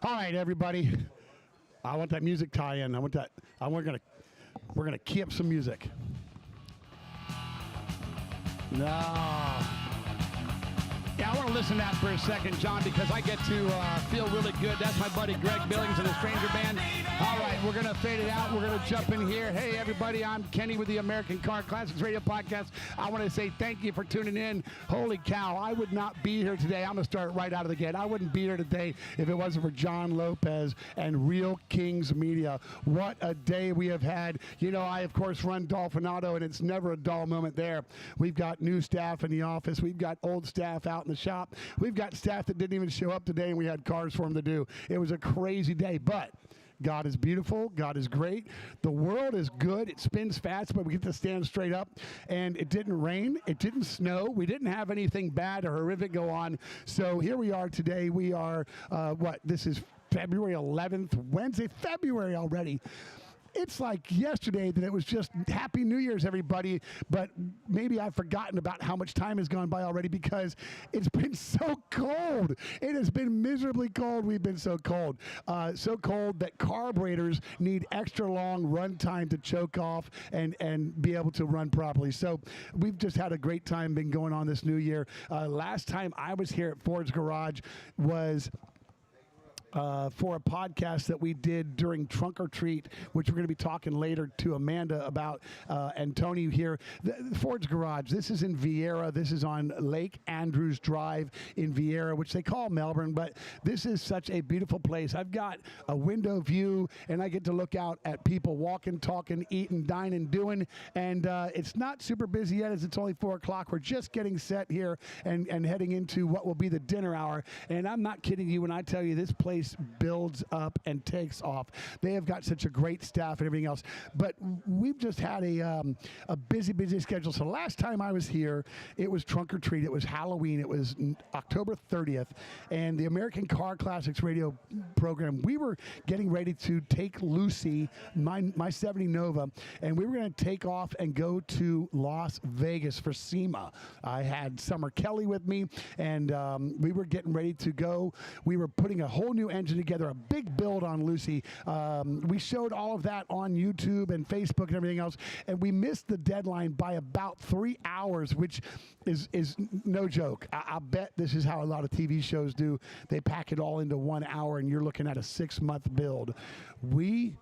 All right, everybody. I want that music tie-in. I want that. We're gonna key up some music. No. Yeah, I want to listen to that for a second, John, because I get to feel really good. That's my buddy Greg Billings and the Stranger Band. All right, we're going to fade it out. We're going to jump in here. Hey, everybody, I'm Kenny with the American Car Classics Radio Podcast. I want to say thank you for tuning in. Holy cow, I would not be here today. I'm going to start right out of the gate. I wouldn't be here today if it wasn't for John Lopez and Real Kings Media. What a day we have had. You know, I, of course, run Dolphin Auto, and it's never a dull moment there. We've got new staff in the office. We've got old staff out in the shop. We've got staff that didn't even show up today, and we had cars for them to do. It was a crazy day, but God is beautiful. God is great. The world is good. It spins fast, but we get to stand straight up. And it didn't rain. It didn't snow. We didn't have anything bad or horrific go on. So here we are today. We are, this is February 11th, Wednesday, February already. It's like yesterday that it was just Happy New Year's, everybody, but maybe I've forgotten about how much time has gone by already because it's been so cold. It has been miserably cold. We've been so cold. So cold that carburetors need extra long run time to choke off and be able to run properly. So we've just had a great time been going on this new year. Last time I was here at Ford's Garage was for a podcast that we did during Trunk or Treat, which we're going to be talking later to Amanda about, and Tony here. The Ford's Garage, this is in Vieira. This is on Lake Andrews Drive in Vieira, which they call Melbourne, but this is such a beautiful place. I've got a window view, and I get to look out at people walking, talking, eating, dining, doing, and it's not super busy yet as it's only 4 o'clock. We're just getting set here and heading into what will be the dinner hour, and I'm not kidding you when I tell you this place builds up and takes off. They have got such a great staff and everything else. But we've just had a busy schedule. So last time I was here, it was Trunk or Treat. It was Halloween. It was October 30th. And the American Car Classics radio program, we were getting ready to take Lucy, my 70 Nova, and we were going to take off and go to Las Vegas for SEMA. I had Summer Kelly with me, and we were getting ready to go. We were putting a whole new engine together, a big build on Lucy. We showed all of that on YouTube and Facebook and everything else, and we missed the deadline by about 3 hours, which is no joke. I bet this is how a lot of TV shows do. They pack it all into 1 hour, and you're looking at a 6-month build. We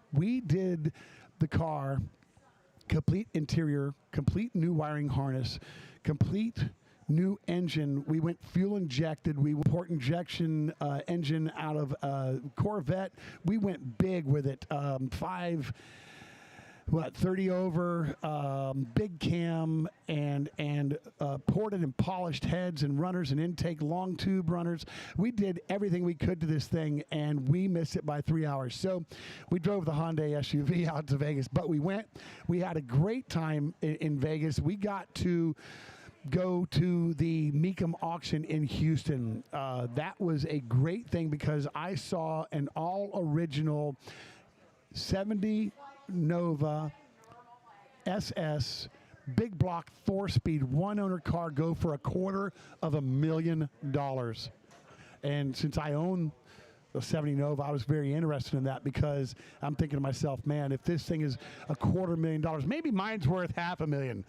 did the car, complete interior, complete new wiring harness, complete new engine. We went fuel injected. We went port injection engine out of Corvette. We went big with it. 30 over, big cam, and ported and polished heads and runners and intake, long tube runners. We did everything we could to this thing, and we missed it by 3 hours. So we drove the Hyundai SUV out to Vegas, but we went. We had a great time in Vegas. We got to go to the Mecum auction in Houston. That was a great thing because I saw an all-original 70 Nova SS big block 4-speed one-owner car go for $250,000. And since I own the 70 Nova, I was very interested in that because I'm thinking to myself, man, if this thing is $250,000, maybe mine's worth $500,000.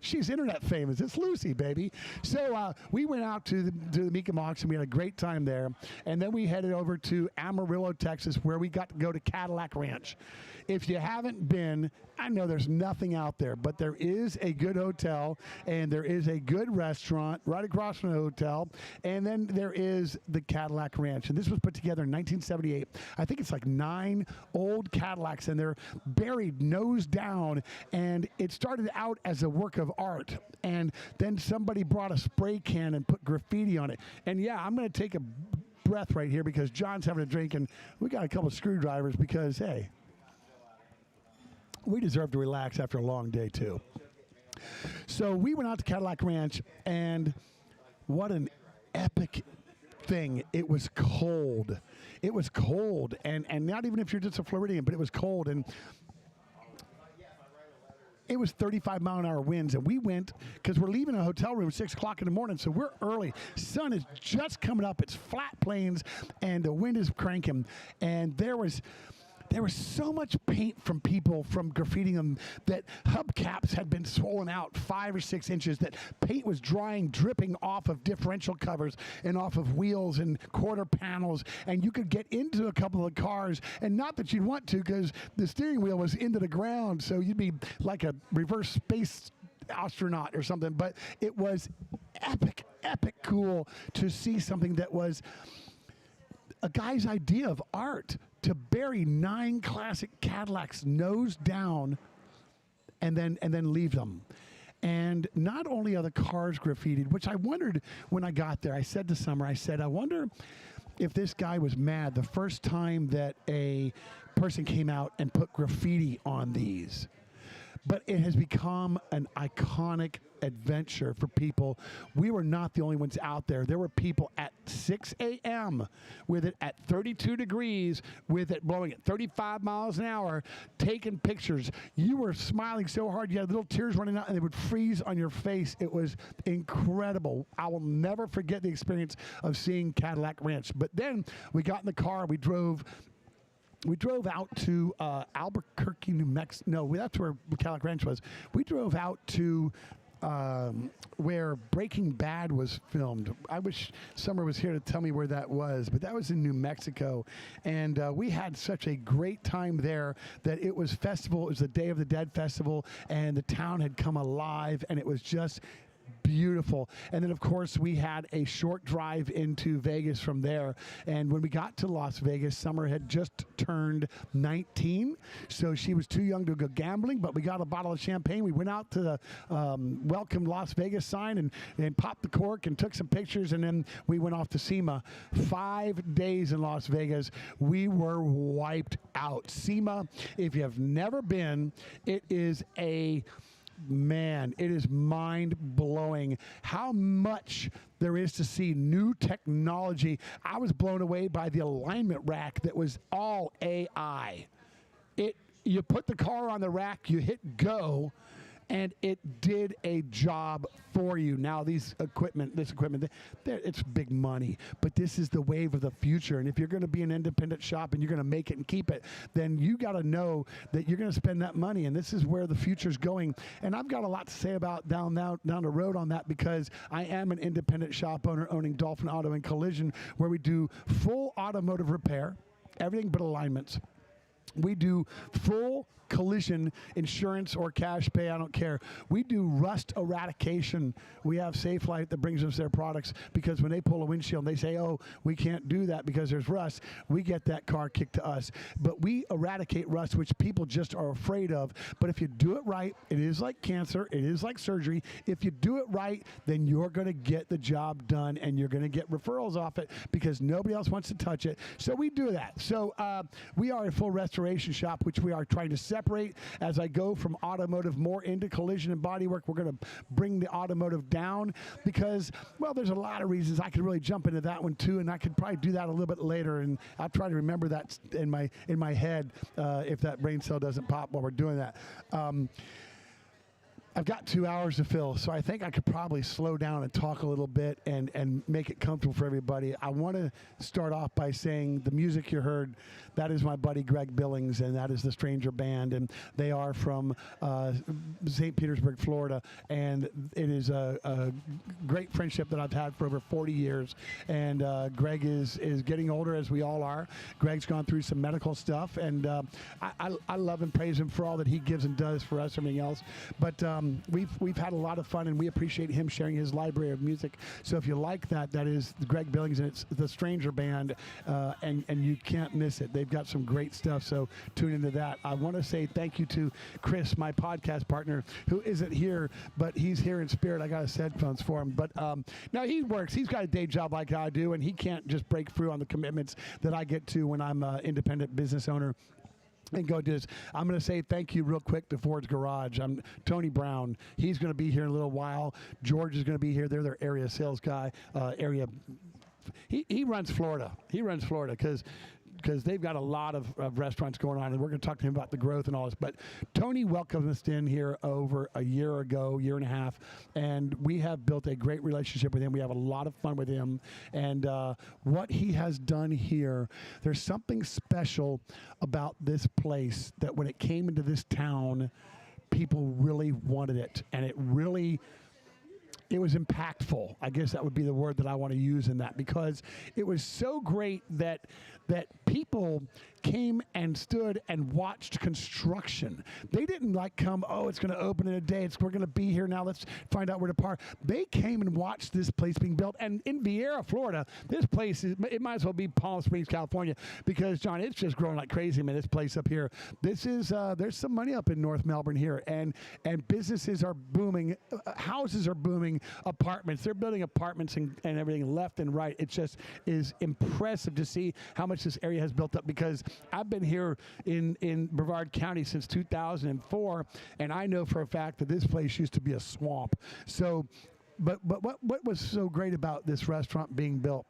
She's internet famous. It's Lucy, baby. So we went out to the Mecum auction. We had a great time there. And then we headed over to Amarillo, Texas, where we got to go to Cadillac Ranch. If you haven't been, I know there's nothing out there, but there is a good hotel, and there is a good restaurant right across from the hotel, and then there is the Cadillac Ranch. And this was put together in 1978. I think it's like 9 old Cadillacs, and they're buried nose down, and it started out as a work of art, and then somebody brought a spray can and put graffiti on it. And yeah, I'm going to take a breath right here because John's having a drink, and we got a couple of screwdrivers because, hey, we deserve to relax after a long day too. So we went out to Cadillac Ranch, and what an epic thing. It was cold. It was cold, and not even if you're just a Floridian, but it was cold. And it was 35-mile-an-hour winds, and we went because we're leaving a hotel room at 6 o'clock in the morning, so we're early. Sun is just coming up. It's flat plains, and the wind is cranking. And there was so much paint from people from graffitiing them that hubcaps had been swollen out 5 or 6 inches, that paint was drying, dripping off of differential covers and off of wheels and quarter panels, and you could get into a couple of the cars, and not that you'd want to because the steering wheel was into the ground, so you'd be like a reverse space astronaut or something. But it was epic cool to see something that was a guy's idea of art, to bury 9 classic Cadillacs nose down and then leave them. And not only are the cars graffitied, which I wondered when I got there, I said to Summer, I wonder if this guy was mad the first time that a person came out and put graffiti on these. But it has become an iconic adventure for people. We were not the only ones out there. There were people at 6 a.m. with it at 32 degrees, with it blowing at 35 miles an hour, taking pictures. You were smiling so hard, you had little tears running out, and they would freeze on your face. It was incredible. I will never forget the experience of seeing Cadillac Ranch. But then we got in the car, we drove out to Albuquerque, New Mexico. No, that's where Cadillac Ranch was. We drove out to where Breaking Bad was filmed. I wish Summer was here to tell me where that was, but that was in New Mexico. And we had such a great time there that it was festival. It was the Day of the Dead festival, and the town had come alive, and it was just beautiful. And then, of course, we had a short drive into Vegas from there. And when we got to Las Vegas, Summer had just turned 19, so she was too young to go gambling, but we got a bottle of champagne. We went out to the Welcome Las Vegas sign and popped the cork and took some pictures, and then we went off to SEMA. 5 days in Las Vegas. We were wiped out. SEMA, if you have never been, it is it is mind-blowing how much there is to see. New technology. I was blown away by the alignment rack that was all AI. You put the car on the rack, you hit go, and it did a job for you. Now, this equipment, it's big money, but this is the wave of the future. And if you're going to be an independent shop and you're going to make it and keep it, then you got to know that you're going to spend that money, and this is where the future's going. And I've got a lot to say about down the road on that, because I am an independent shop owner owning Dolphin Auto and Collision, where we do full automotive repair, everything but alignments. We do full collision insurance or cash pay, I don't care. We do rust eradication. We have Safe Light that brings us their products, because when they pull a windshield and they say, oh, we can't do that because there's rust, we get that car kicked to us. But we eradicate rust, which people just are afraid of. But if you do it right, it is like cancer, it is like surgery. If you do it right, then you're going to get the job done, and you're going to get referrals off it because nobody else wants to touch it. So we do that. So we are a full restoration shop, which we are trying to separate as I go from automotive more into collision and bodywork. We're going to bring the automotive down because, well, there's a lot of reasons. I could really jump into that one too, and I could probably do that a little bit later, and I'll try to remember that in my head if that brain cell doesn't pop while we're doing that. I've got 2 hours to fill, so I think I could probably slow down and talk a little bit and make it comfortable for everybody. I want to start off by saying the music you heard, that is my buddy Greg Billings, and that is the Stranger Band, and they are from St. Petersburg, Florida, and it is a great friendship that I've had for over 40 years, and Greg is getting older, as we all are. Greg's gone through some medical stuff, and I love and praise him for all that he gives and does for us, everything else, but we've had a lot of fun, and we appreciate him sharing his library of music. So if you like that is Greg Billings, and it's the Stranger Band, and you can't miss it. They've got some great stuff, so tune into that. I want to say thank you to Chris, my podcast partner, who isn't here, but he's here in spirit. I got his headphones for him. But now he works. He's got a day job like I do, and he can't just break through on the commitments that I get to when I'm an independent business owner and go do this. I'm going to say thank you real quick to Ford's Garage. I'm Tony Brown. He's going to be here in a little while. George is going to be here. They're their area sales guy. He runs Florida. He runs Florida because because they've got a lot of restaurants going on, and we're going to talk to him about the growth and all this. But Tony welcomed us in here over a year ago, year and a half, and we have built a great relationship with him. We have a lot of fun with him, and what he has done here, there's something special about this place that when it came into this town, people really wanted it, and it was impactful. I guess that would be the word that I want to use in that, because it was so great that people came and stood and watched construction. They didn't like come, oh, it's going to open in a day. We're going to be here now. Let's find out where to park. They came and watched this place being built. And in Vieira, Florida, this place, it might as well be Palm Springs, California, because, John, it's just growing like crazy, man, this place up here. This is, there's some money up in North Melbourne here, and businesses are booming. Houses are booming, apartments. They're building apartments and everything left and right. It just is impressive to see how much this area has built up, because I've been here in Brevard County since 2004, and I know for a fact that this place used to be a swamp. So, but what was so great about this restaurant being built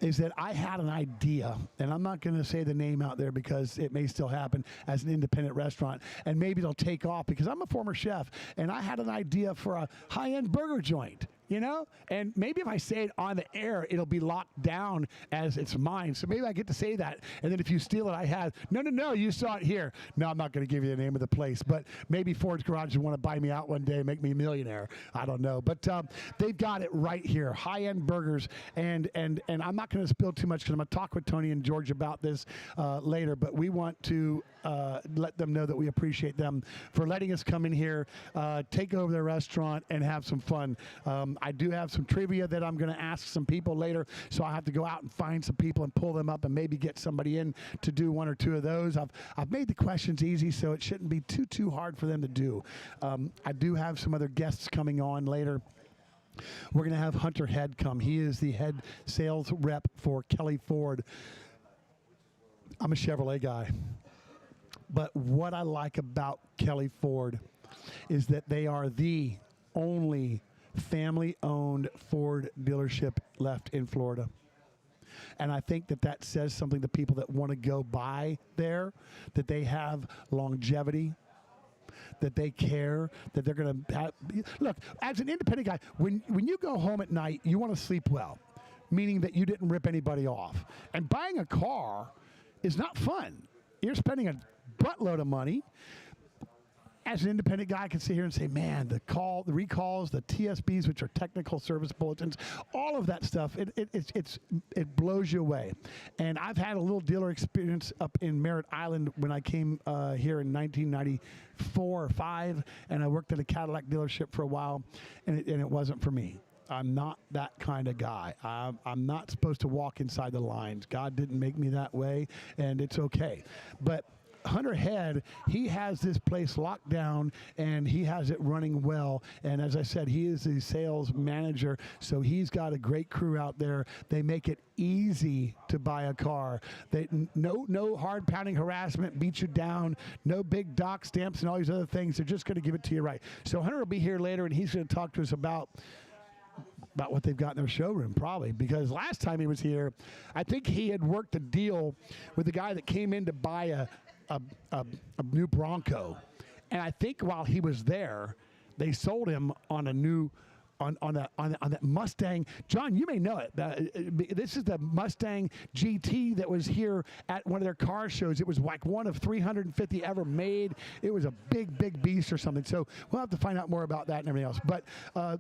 is that I had an idea, and I'm not going to say the name out there because it may still happen as an independent restaurant, and maybe it'll take off because I'm a former chef, and I had an idea for a high-end burger joint. You know, and maybe if I say it on the air, it'll be locked down as it's mine. So maybe I get to say that. And then if you steal it, I have. No, you saw it here. No, I'm not going to give you the name of the place. But maybe Ford's Garage will want to buy me out one day and make me a millionaire. I don't know. But they've got it right here. High-end burgers. And I'm not going to spill too much because I'm going to talk with Tony and George about this later. But we want to let them know that we appreciate them for letting us come in here, take over their restaurant, and have some fun. I do have some trivia that I'm going to ask some people later, so I have to go out and find some people and pull them up and maybe get somebody in to do one or two of those. I've made the questions easy, so it shouldn't be too hard for them to do. I do have some other guests coming on later. We're going to have Hunter Head come. He is the head sales rep for Kelly Ford. I'm a Chevrolet guy. But what I like about Kelly Ford is that they are the only family-owned Ford dealership left in Florida. And I think that says something to people that want to go buy there, that they have longevity, that they care, that they're going to have. Look, as an independent guy, when you go home at night, you want to sleep well, meaning that you didn't rip anybody off. And buying a car is not fun. You're spending a buttload of money. As an independent guy, I can sit here and say, man, the recalls, the TSBs, which are technical service bulletins, all of that stuff, it blows you away. And I've had a little dealer experience up in Merritt Island when I came here in 1994 or 5, and I worked at a Cadillac dealership for a while, and it wasn't for me. I'm not that kind of guy. I'm not supposed to walk inside the lines. God didn't make me that way, and it's okay. But Hunter Head, he has this place locked down, and he has it running well. And as I said, he is the sales manager, so he's got a great crew out there. They make it easy to buy a car. No hard-pounding harassment, beat you down, no big doc stamps and all these other things. They're just going to give it to you right. So Hunter will be here later, and he's going to talk to us about what they've got in their showroom, probably, because last time he was here, I think he had worked a deal with the guy that came in to buy a new Bronco, and I think while he was there, they sold him on a new on that Mustang. John, you may know it. This is the Mustang GT that was here at one of their car shows. It was like one of 350 ever made. It was a big beast or something. So we'll have to find out more about that and everything else. But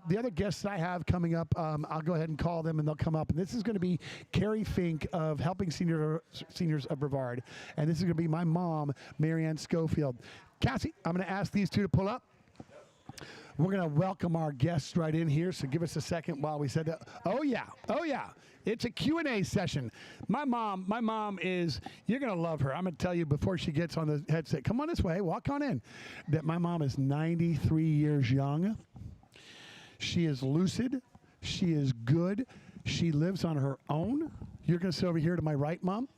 the other guests that I have coming up, I'll go ahead and call them and they'll come up. And this is going to be Carrie Fink of Helping Seniors of Brevard. And this is going to be my mom, Marianne Schofield. Cassie, I'm going to ask these two to pull up. We're going to welcome our guests right in here, so give us a second while we said that. Oh, yeah. It's a Q&A session. My mom is, you're going to love her. I'm going to tell you before she gets on the headset, come on this way, walk on in, that my mom is 93 years young. She is lucid. She is good. She lives on her own. You're going to sit over here to my right, Mom.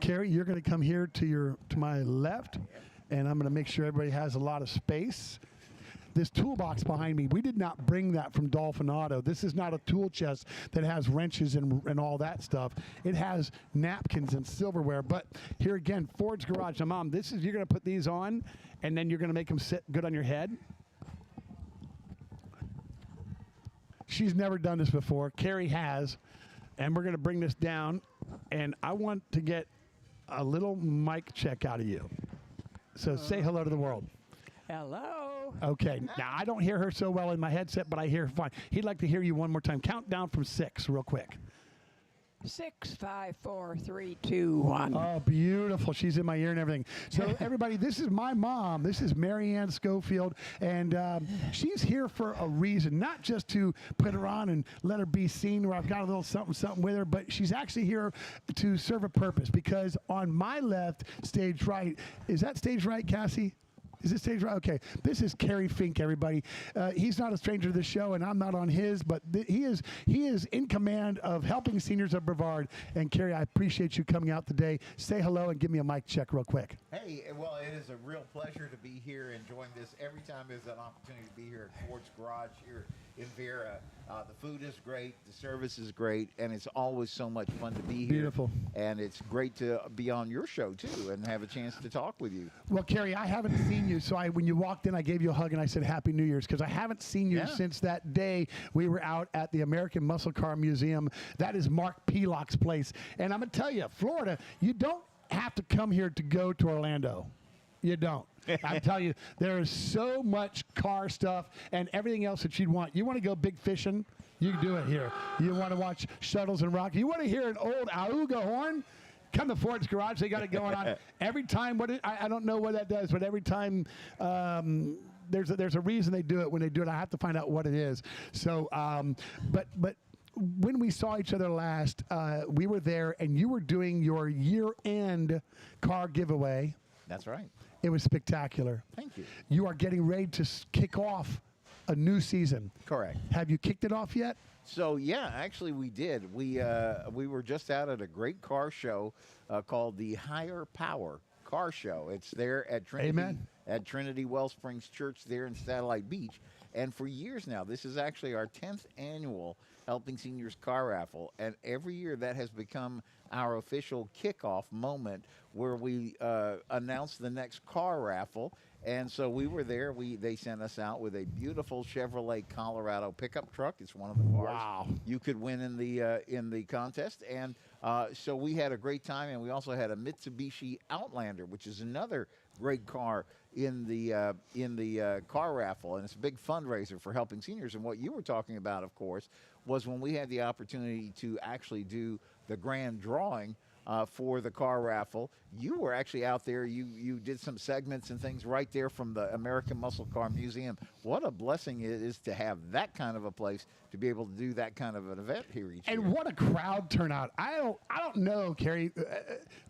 Carrie, you're going to come here to my left, and I'm going to make sure everybody has a lot of space. this toolbox behind me, we did not bring that from Dolphin Auto. This is not a tool chest that has wrenches and all that stuff. It has napkins and silverware. But here again, Ford's Garage. Now, Mom, you're going to put these on, and then you're going to make them sit good on your head. She's never done this before. Carrie has. And we're going to bring this down, and I want to get a little mic check out of you. So say hello to the world. Hello. Okay. Now, I don't hear her so well in my headset, but I hear her fine. He'd like to hear you one more time. Count down from 6 real quick. 6, 5, 4, 3, 2, 1. Oh, beautiful. She's in my ear and everything. So, everybody, this is my mom. This is Marianne Schofield, and she's here for a reason, not just to put her on and let her be seen where I've got a little something with her, but she's actually here to serve a purpose, because on my left, stage right, is that stage right, Cassie? Is this stage right? Okay. This is Kerry Fink, everybody. He's not a stranger to the show, and I'm not on his, but he is in command of helping seniors of Brevard. And Kerry, I appreciate you coming out today. Say hello and give me a mic check real quick. Hey, well, it is a real pleasure to be here enjoying this. Every time there's an opportunity to be here at Ford's Garage here in Vera. The food is great, the service is great, and it's always so much fun to be here. Beautiful. And it's great to be on your show, too, and have a chance to talk with you. Well, Kerry, I haven't seen you, so when you walked in, I gave you a hug and I said Happy New Year's, because I haven't seen you since that day we were out at the American Muscle Car Museum. That is Mark Pelock's place. And I'm going to tell you, Florida, you don't have to come here to go to Orlando. You don't. I'm telling you, there is so much car stuff and everything else that you'd want. You want to go big fishing? You can do it here. You want to watch shuttles and rock? You want to hear an old Auga horn? Come to Ford's Garage. They got it going on every time. I don't know what that does, but every time there's a reason they do it. When they do it, I have to find out what it is. So, but when we saw each other last, we were there, and you were doing your year-end car giveaway. That's right. It was spectacular. Thank you. You are getting ready to kick off a new season. Correct. Have you kicked it off yet? So, yeah, actually we did. We were just out at a great car show called the Higher Power Car Show. It's there at Trinity. Amen. At Trinity Wellsprings Church there in Satellite Beach. And for years now, this is actually our 10th annual Helping Seniors Car Raffle. And every year that has become our official kickoff moment where we announce the next car raffle. And so we were there. They sent us out with a beautiful Chevrolet Colorado pickup truck. It's one of the cars you could win in the contest. And so we had a great time. And we also had a Mitsubishi Outlander, which is another great car in the car raffle. And it's a big fundraiser for Helping Seniors. And what you were talking about, of course, was when we had the opportunity to actually do the grand drawing for the car raffle. You were actually out there. You did some segments and things right there from the American Muscle Car Museum. What a blessing it is to have that kind of a place to be able to do that kind of an event here each year. And what a crowd turnout. I don't know, Kerry,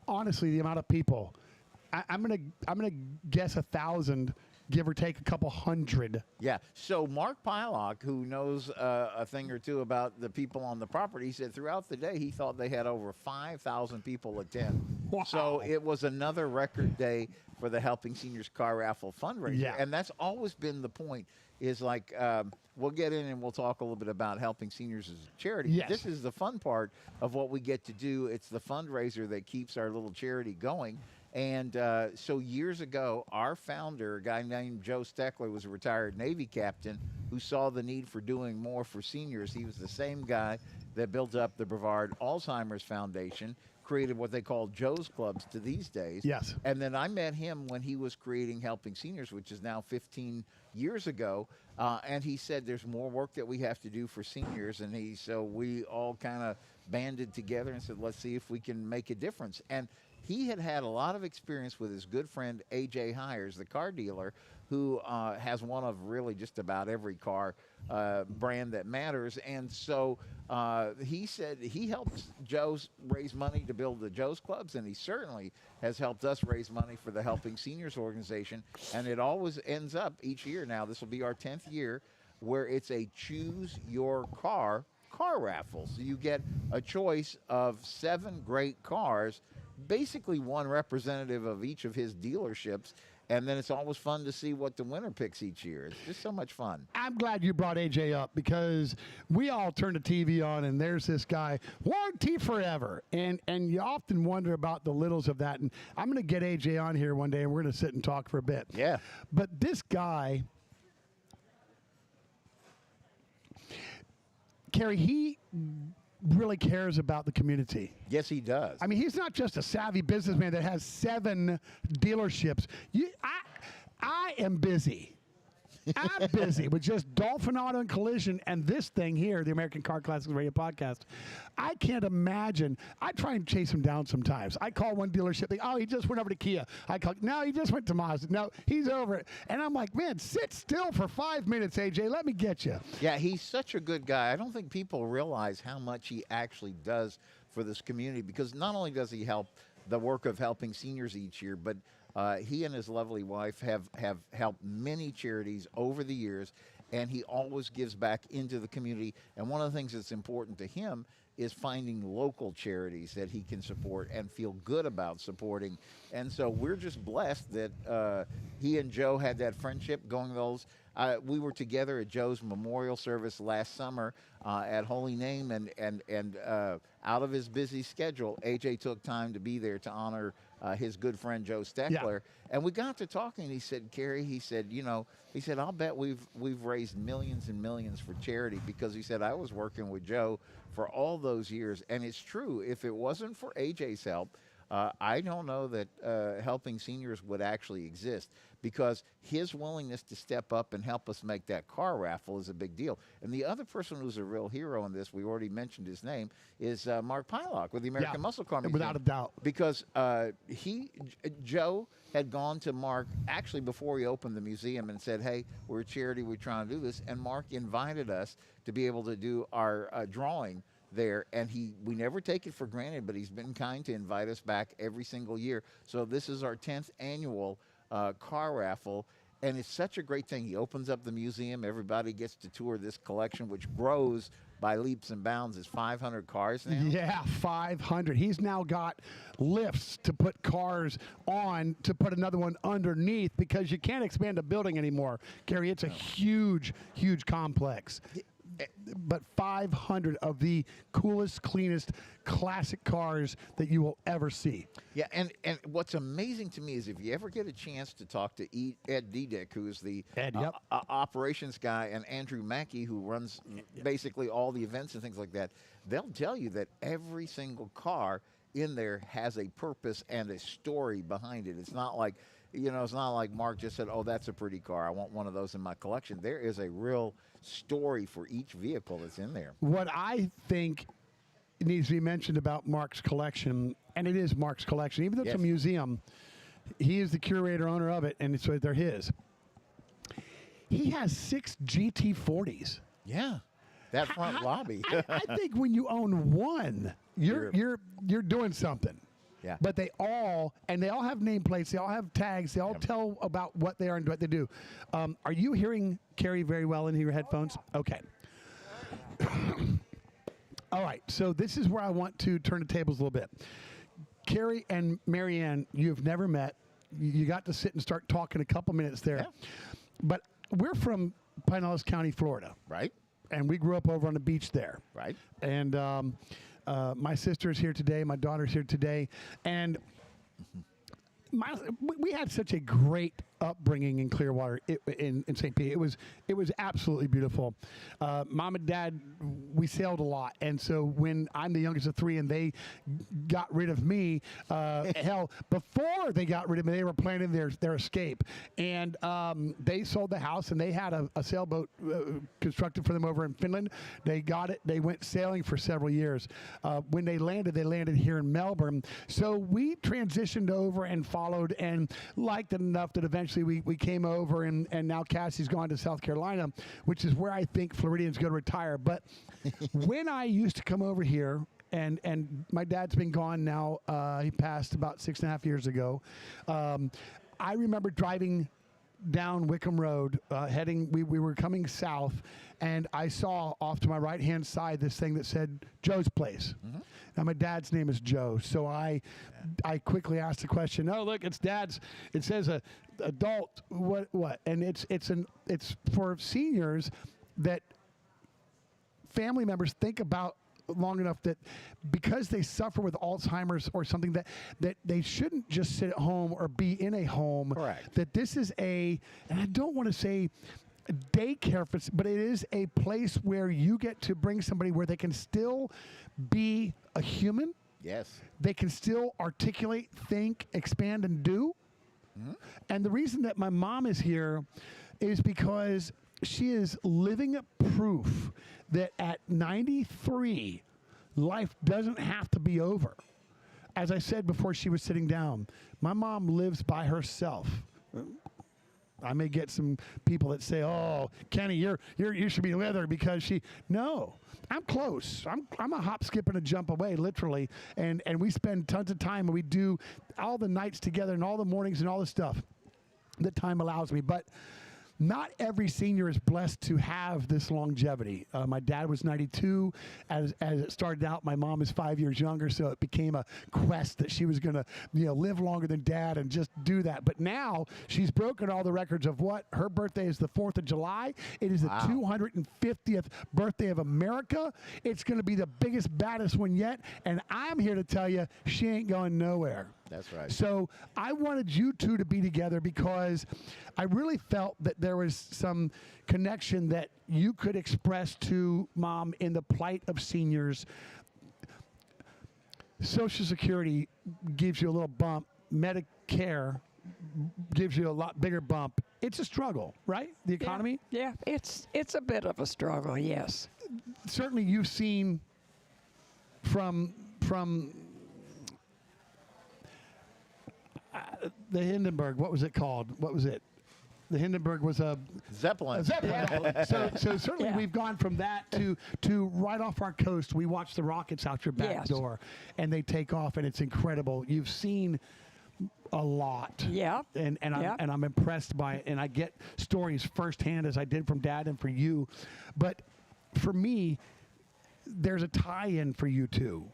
honestly, the amount of people. I'm gonna guess 1,000, give or take a couple hundred. Yeah. So Mark Pylock, who knows a thing or two about the people on the property, said throughout the day he thought they had over 5,000 people attend. Wow. So it was another record day for the Helping Seniors Car Raffle fundraiser. Yeah. And that's always been the point. Is like we'll get in and we'll talk a little bit about Helping Seniors as a charity. Yes. This is the fun part of what we get to do. It's the fundraiser that keeps our little charity going. And so years ago, our founder, a guy named Joe Steckler, was a retired Navy captain who saw the need for doing more for seniors. He was the same guy that built up the Brevard Alzheimer's Foundation, created what they call Joe's Clubs to these days. Yes. And then I met him when he was creating Helping Seniors, which is now 15 years ago. And he said there's more work that we have to do for seniors. And so we all kind of banded together and said, let's see if we can make a difference. And he had a lot of experience with his good friend A.J. Hires, the car dealer, who has one of really just about every car brand that matters. And so he said he helped Joe raise money to build the Joe's Clubs, and he certainly has helped us raise money for the Helping Seniors organization. And it always ends up each year now, this will be our 10th year, where it's a choose your car raffle. So you get a choice of 7 great cars, basically one representative of each of his dealerships, And then it's always fun to see what the winner picks each year. It's just so much fun. I'm glad you brought AJ up because we all turn the TV on and there's this guy, warranty forever. And you often wonder about the littles of that. And I'm going to get AJ on here one day and we're going to sit and talk for a bit. Yeah. But this guy, Kerry, he really cares about the community. Yes, he does. I mean, he's not just a savvy businessman that has 7 dealerships. I am busy. I'm busy with just Dolphin Auto and Collision and this thing here, the American Car Classics Radio Podcast. I can't imagine. I try and chase him down sometimes. I call one dealership. They, oh, he just went over to Kia. I call, no, he just went to Mazda. No, he's over it. And I'm like, man, sit still for 5 minutes, AJ. Let me get you. Yeah, he's such a good guy. I don't think people realize how much he actually does for this community, because not only does he help the work of helping seniors each year, but he and his lovely wife have helped many charities over the years, and he always gives back into the community. And one of the things that's important to him is finding local charities that he can support and feel good about supporting. And so we're just blessed that he and Joe had that friendship going those. We were together at Joe's memorial service last summer at Holy Name, and out of his busy schedule, AJ took time to be there to honor his good friend Joe Steckler. Yeah. And we got to talking, and he said, Kerry, he said, I'll bet we've raised millions and millions for charity, because he said, I was working with Joe for all those years. And it's true. If it wasn't for AJ's help, I don't know that helping seniors would actually exist, because his willingness to step up and help us make that car raffle is a big deal. And the other person who's a real hero in this, we already mentioned his name, is Mark Pylock with the American Muscle Car Museum. Without a doubt. Because Joe had gone to Mark actually before he opened the museum and said, hey, we're a charity, we're trying to do this. And Mark invited us to be able to do our drawing there, and we never take it for granted, but he's been kind to invite us back every single year. So this is our 10th annual car raffle, and it's such a great thing. He opens up the museum, everybody gets to tour this collection, which grows by leaps and bounds. It's 500 cars now. Yeah, 500. He's now got lifts to put cars on, to put another one underneath, because you can't expand a building anymore. Gary, it's a huge, huge complex. But 500 of the coolest, cleanest, classic cars that you will ever see. Yeah, and what's amazing to me is if you ever get a chance to talk to Ed Diedick, who is the operations guy, and Andrew Mackey, who runs basically all the events and things like that, they'll tell you that every single car in there has a purpose and a story behind it. It's not like, it's not like Mark just said, oh, that's a pretty car, I want one of those in my collection. There is a real story for each vehicle that's in there. What I think needs to be mentioned about Mark's collection, and it is Mark's collection, even though it's a museum, he is the curator, owner of it, and so they're his. He has 6 GT40s. Yeah, that front lobby. I think when you own one, you're doing something. Yeah. But they all have nameplates, they all have tags, they all tell about what they are and what they do. Are you hearing Kerry very well in your headphones? Okay. All right, so this is where I want to turn the tables a little bit. Kerry and Marianne, you've never met. You got to sit and start talking a couple minutes there. Yeah. But we're from Pinellas County, Florida. Right. And we grew up over on the beach there. Right. And my sister's here today. My daughter's here today. And we had such a great upbringing in Clearwater, in St. Pete. It was absolutely beautiful. Mom and Dad, we sailed a lot, and so when I'm the youngest of 3 and they got rid of me, hell, before they got rid of me, they were planning their escape, and they sold the house, and they had a sailboat constructed for them over in Finland. They got it. They went sailing for several years. When they landed here in Melbourne. So we transitioned over and followed and liked it enough that eventually we came over, and now Cassie's gone to South Carolina, which is where I think Floridians go to retire. But when I used to come over here, and my dad's been gone now, he passed about 6.5 years ago, I remember driving down Wickham Road, we were coming south, and I saw off to my right-hand side this thing that said Joe's Place. Now, my dad's name is Joe, so I quickly asked the question, oh, look, it's Dad's. It says adult, what? And it's for seniors that family members think about long enough that because they suffer with Alzheimer's or something that they shouldn't just sit at home or be in a home. Correct. That this is and I don't want to say daycare, but it is a place where you get to bring somebody where they can still be a human. Yes. They can still articulate, think, expand, and do. And the reason that my mom is here is because she is living proof that at 93, life doesn't have to be over. As I said before she was sitting down, my mom lives by herself. I may get some people that say, "Oh, Kenny, you should be with her because she." No, I'm close. I'm a hop, skip, and a jump away, literally. And we spend tons of time, and we do all the nights together, and all the mornings, and all the stuff that time allows me. But not every senior is blessed to have this longevity. My dad was 92 as it started out. My mom is 5 years younger, so it became a quest that she was going to live longer than Dad and just do that. But now she's broken all the records of what? Her birthday is the 4th of July. It is the 250th birthday of America. It's going to be the biggest, baddest one yet. And I'm here to tell you she ain't going nowhere. That's right. So I wanted you two to be together because I really felt that there was some connection that you could express to Mom in the plight of seniors. Social Security gives you a little bump. Medicare gives you a lot bigger bump. It's a struggle, right? The economy? Yeah, it's a bit of a struggle, yes. Certainly you've seen from the Hindenburg, what was it called? What was it? The Hindenburg was a Zeppelin. Yeah. So certainly we've gone from that to right off our coast. We watch the rockets out your back door, and they take off, and it's incredible. You've seen a lot. Yeah. And I'm impressed by it, and I get stories firsthand as I did from Dad and for you. But for me, there's a tie-in for you two,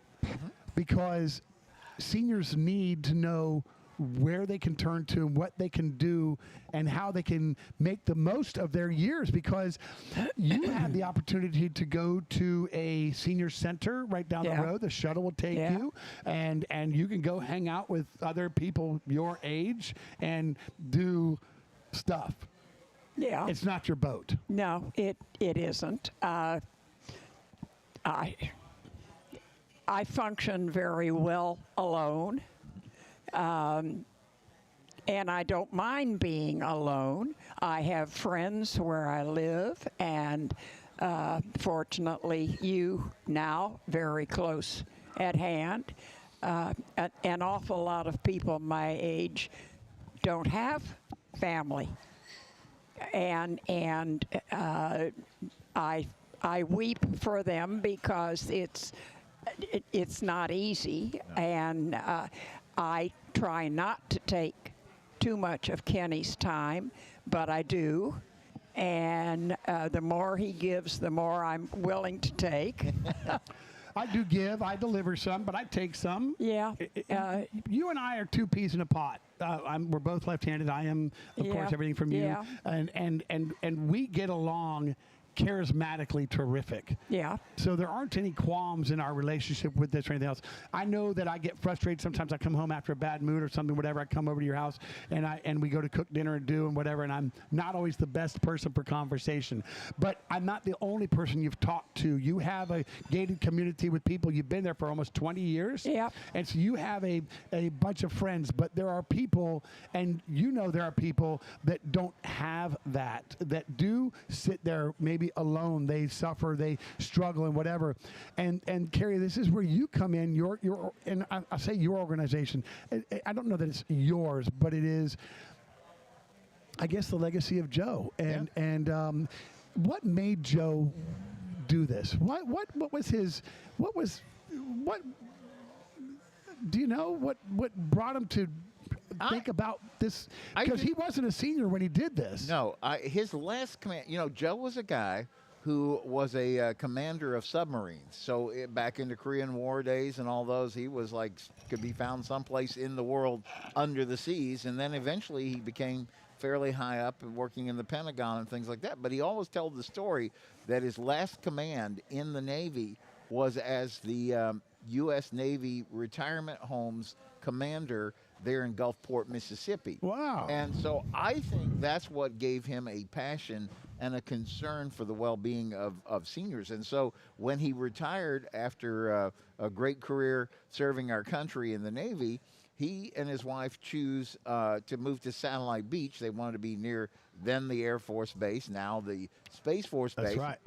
because seniors need to know where they can turn to and what they can do and how they can make the most of their years, because you have the opportunity to go to a senior center right down the road. The shuttle will take you, and you can go hang out with other people your age and do stuff. Yeah. It's not your boat. No, it isn't. I function very well alone. And I don't mind being alone. I have friends where I live, and fortunately, you now very close at hand. An awful lot of people my age don't have family, and I weep for them because it's not easy, and I try not to take too much of Kenny's time, but I do. And the more he gives, the more I'm willing to take. I do give. I deliver some, but I take some. Yeah. You and I are two peas in a pot. We're both left-handed. I am, of course, everything from you. Yeah. And we get along charismatically terrific. Yeah. So there aren't any qualms in our relationship with this or anything else. I know that I get frustrated sometimes. I come home after a bad mood or something, whatever. I come over to your house and we go to cook dinner and do and whatever, and I'm not always the best person for conversation. But I'm not the only person you've talked to. You have a gated community with people. You've been there for almost 20 years. Yeah. And so you have a bunch of friends, but there are people, and there are people that don't have that do sit there maybe alone. They suffer, they struggle, and whatever. And Carrie, this is where you come in. Your and I say your organization. I don't know that it's yours, but it is, I guess, the legacy of Joe. And what made Joe do this? What was his? What do you know? What brought him to think about this? I Because just- he wasn't a senior when he did this. No, his last command. Joe was a guy who was a commander of submarines. So back in the Korean War days and all those, he was like could be found someplace in the world under the seas. And then eventually he became fairly high up and working in the Pentagon and things like that. But he always told the story that his last command in the Navy was as the U.S. Navy retirement homes commander there in Gulfport, Mississippi. Wow. And so I think that's what gave him a passion and a concern for the well-being of seniors. And so when he retired after a great career serving our country in the Navy, he and his wife choose to move to Satellite Beach. They wanted to be near then the Air Force Base, now the Space Force Base. That's right.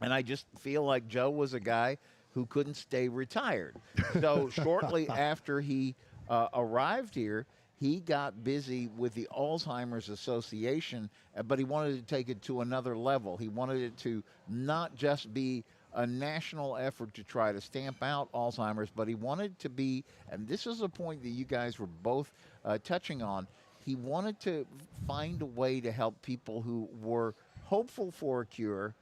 And I just feel like Joe was a guy who couldn't stay retired. So shortly after he arrived here, he got busy with the Alzheimer's Association, but he wanted to take it to another level. He wanted it to not just be a national effort to try to stamp out Alzheimer's, but he wanted to be, and this is a point that you guys were both touching on, he wanted to find a way to help people who were hopeful for a cure,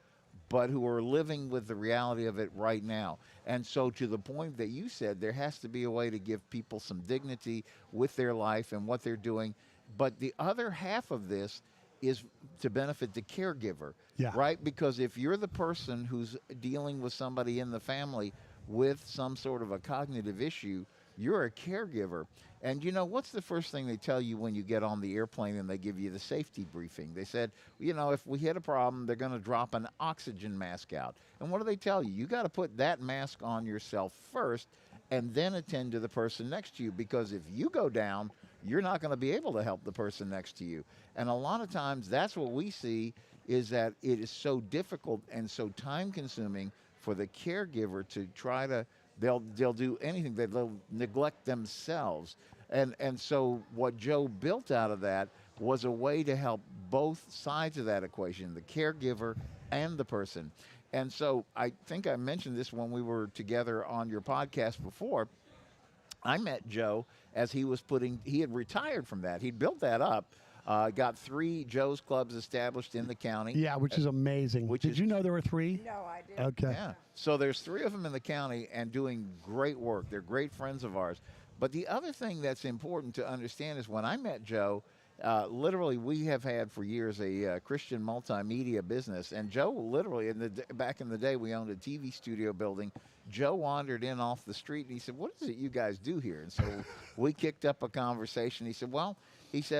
but who are living with the reality of it right now. And so to the point that you said, there has to be a way to give people some dignity with their life and what they're doing. But the other half of this is to benefit the caregiver, Yeah. right? Because if you're the person who's dealing with somebody in the family with some sort of a cognitive issue, you're a caregiver. And what's the first thing they tell you when you get on the airplane and they give you the safety briefing? They said, if we hit a problem, they're going to drop an oxygen mask out. And what do they tell you? You got to put that mask on yourself first and then attend to the person next to you, because if you go down, you're not going to be able to help the person next to you. And a lot of times that's what we see, is that it is so difficult and so time consuming for the caregiver to try to, they'll do anything, they'll neglect themselves. And so what Joe built out of that was a way to help both sides of that equation, the caregiver and the person. And so I think I mentioned this when we were together on your podcast before. I met Joe as he had retired from that. He'd built that up, got 3 Joe's Clubs established in the county. Yeah, which is amazing. Did you know there were 3? No, I didn't. Okay. Yeah. So there's 3 of them in the county and doing great work. They're great friends of ours. But the other thing that's important to understand is when I met Joe, literally we have had for years a Christian multimedia business. And Joe literally, back in the day, we owned a TV studio building. Joe wandered in off the street and he said, "What is it you guys do here?" And so we kicked up a conversation. He said,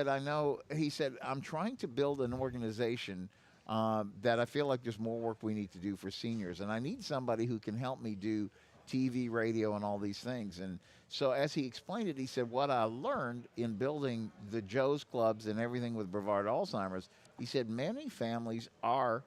"I'm trying to build an organization that I feel like there's more work we need to do for seniors. And I need somebody who can help me do TV, radio, and all these things." And so as he explained it, he said, what I learned in building the Joe's Clubs and everything with Brevard Alzheimer's, he said many families are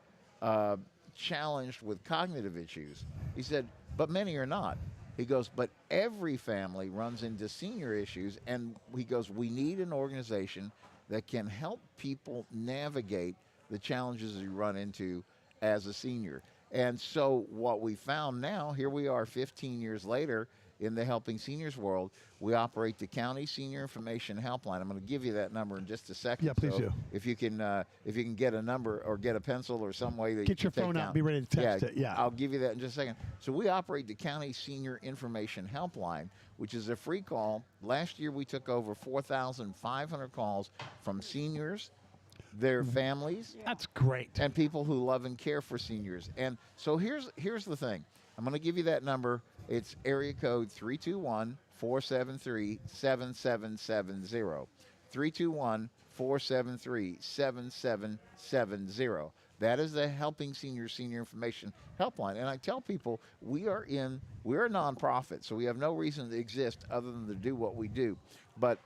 challenged with cognitive issues. He said, but many are not. He goes, but every family runs into senior issues, and he goes, we need an organization that can help people navigate the challenges you run into as a senior. And so what we found now, here we are 15 years later in the Helping Seniors world, we operate the County Senior Information Helpline. I'm going to give you that number in just a second. Yeah, please do. If you can get a number or get a pencil or some way that Get you your can phone take out down. and be ready to text it. Yeah. I'll give you that in just a second. So we operate the County Senior Information Helpline, which is a free call. Last year we took over 4,500 calls from seniors, their families, That's great. and people who love and care for seniors. And so here's the thing. I'm going to give you that number. It's area code 321-473-7770. 321-473-7770. That is the Helping Senior Information Helpline. And I tell people we're a nonprofit, so we have no reason to exist other than to do what we do. But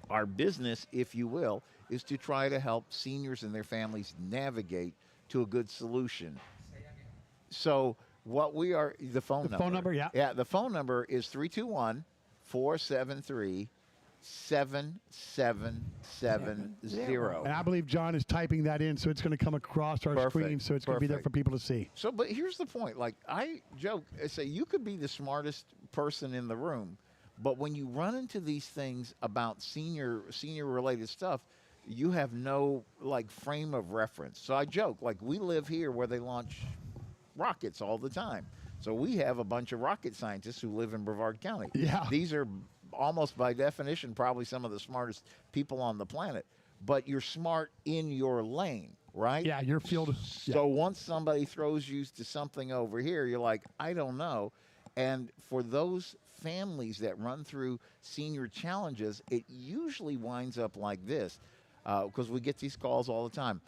our business, if you will, is to try to help seniors and their families navigate to a good solution. So what we are, the phone number. The phone number, yeah. Yeah, the phone number is 321-473-7770. And I believe John is typing that in, so it's going to come across our Perfect. screen, so it's going to be there for people to see. So, but here's the point. Like, I joke, I say, you could be the smartest person in the room, But when you run into these things about senior related stuff, you have no like frame of reference. So I joke, like we live here where they launch rockets all the time. So we have a bunch of rocket scientists who live in Brevard County. Yeah. These are almost by definition probably some of the smartest people on the planet. But you're smart in your lane, right? Yeah, your field. So once somebody throws you to something over here, you're like, I don't know. And for those families that run through senior challenges, it usually winds up like this, because we get these calls all the time.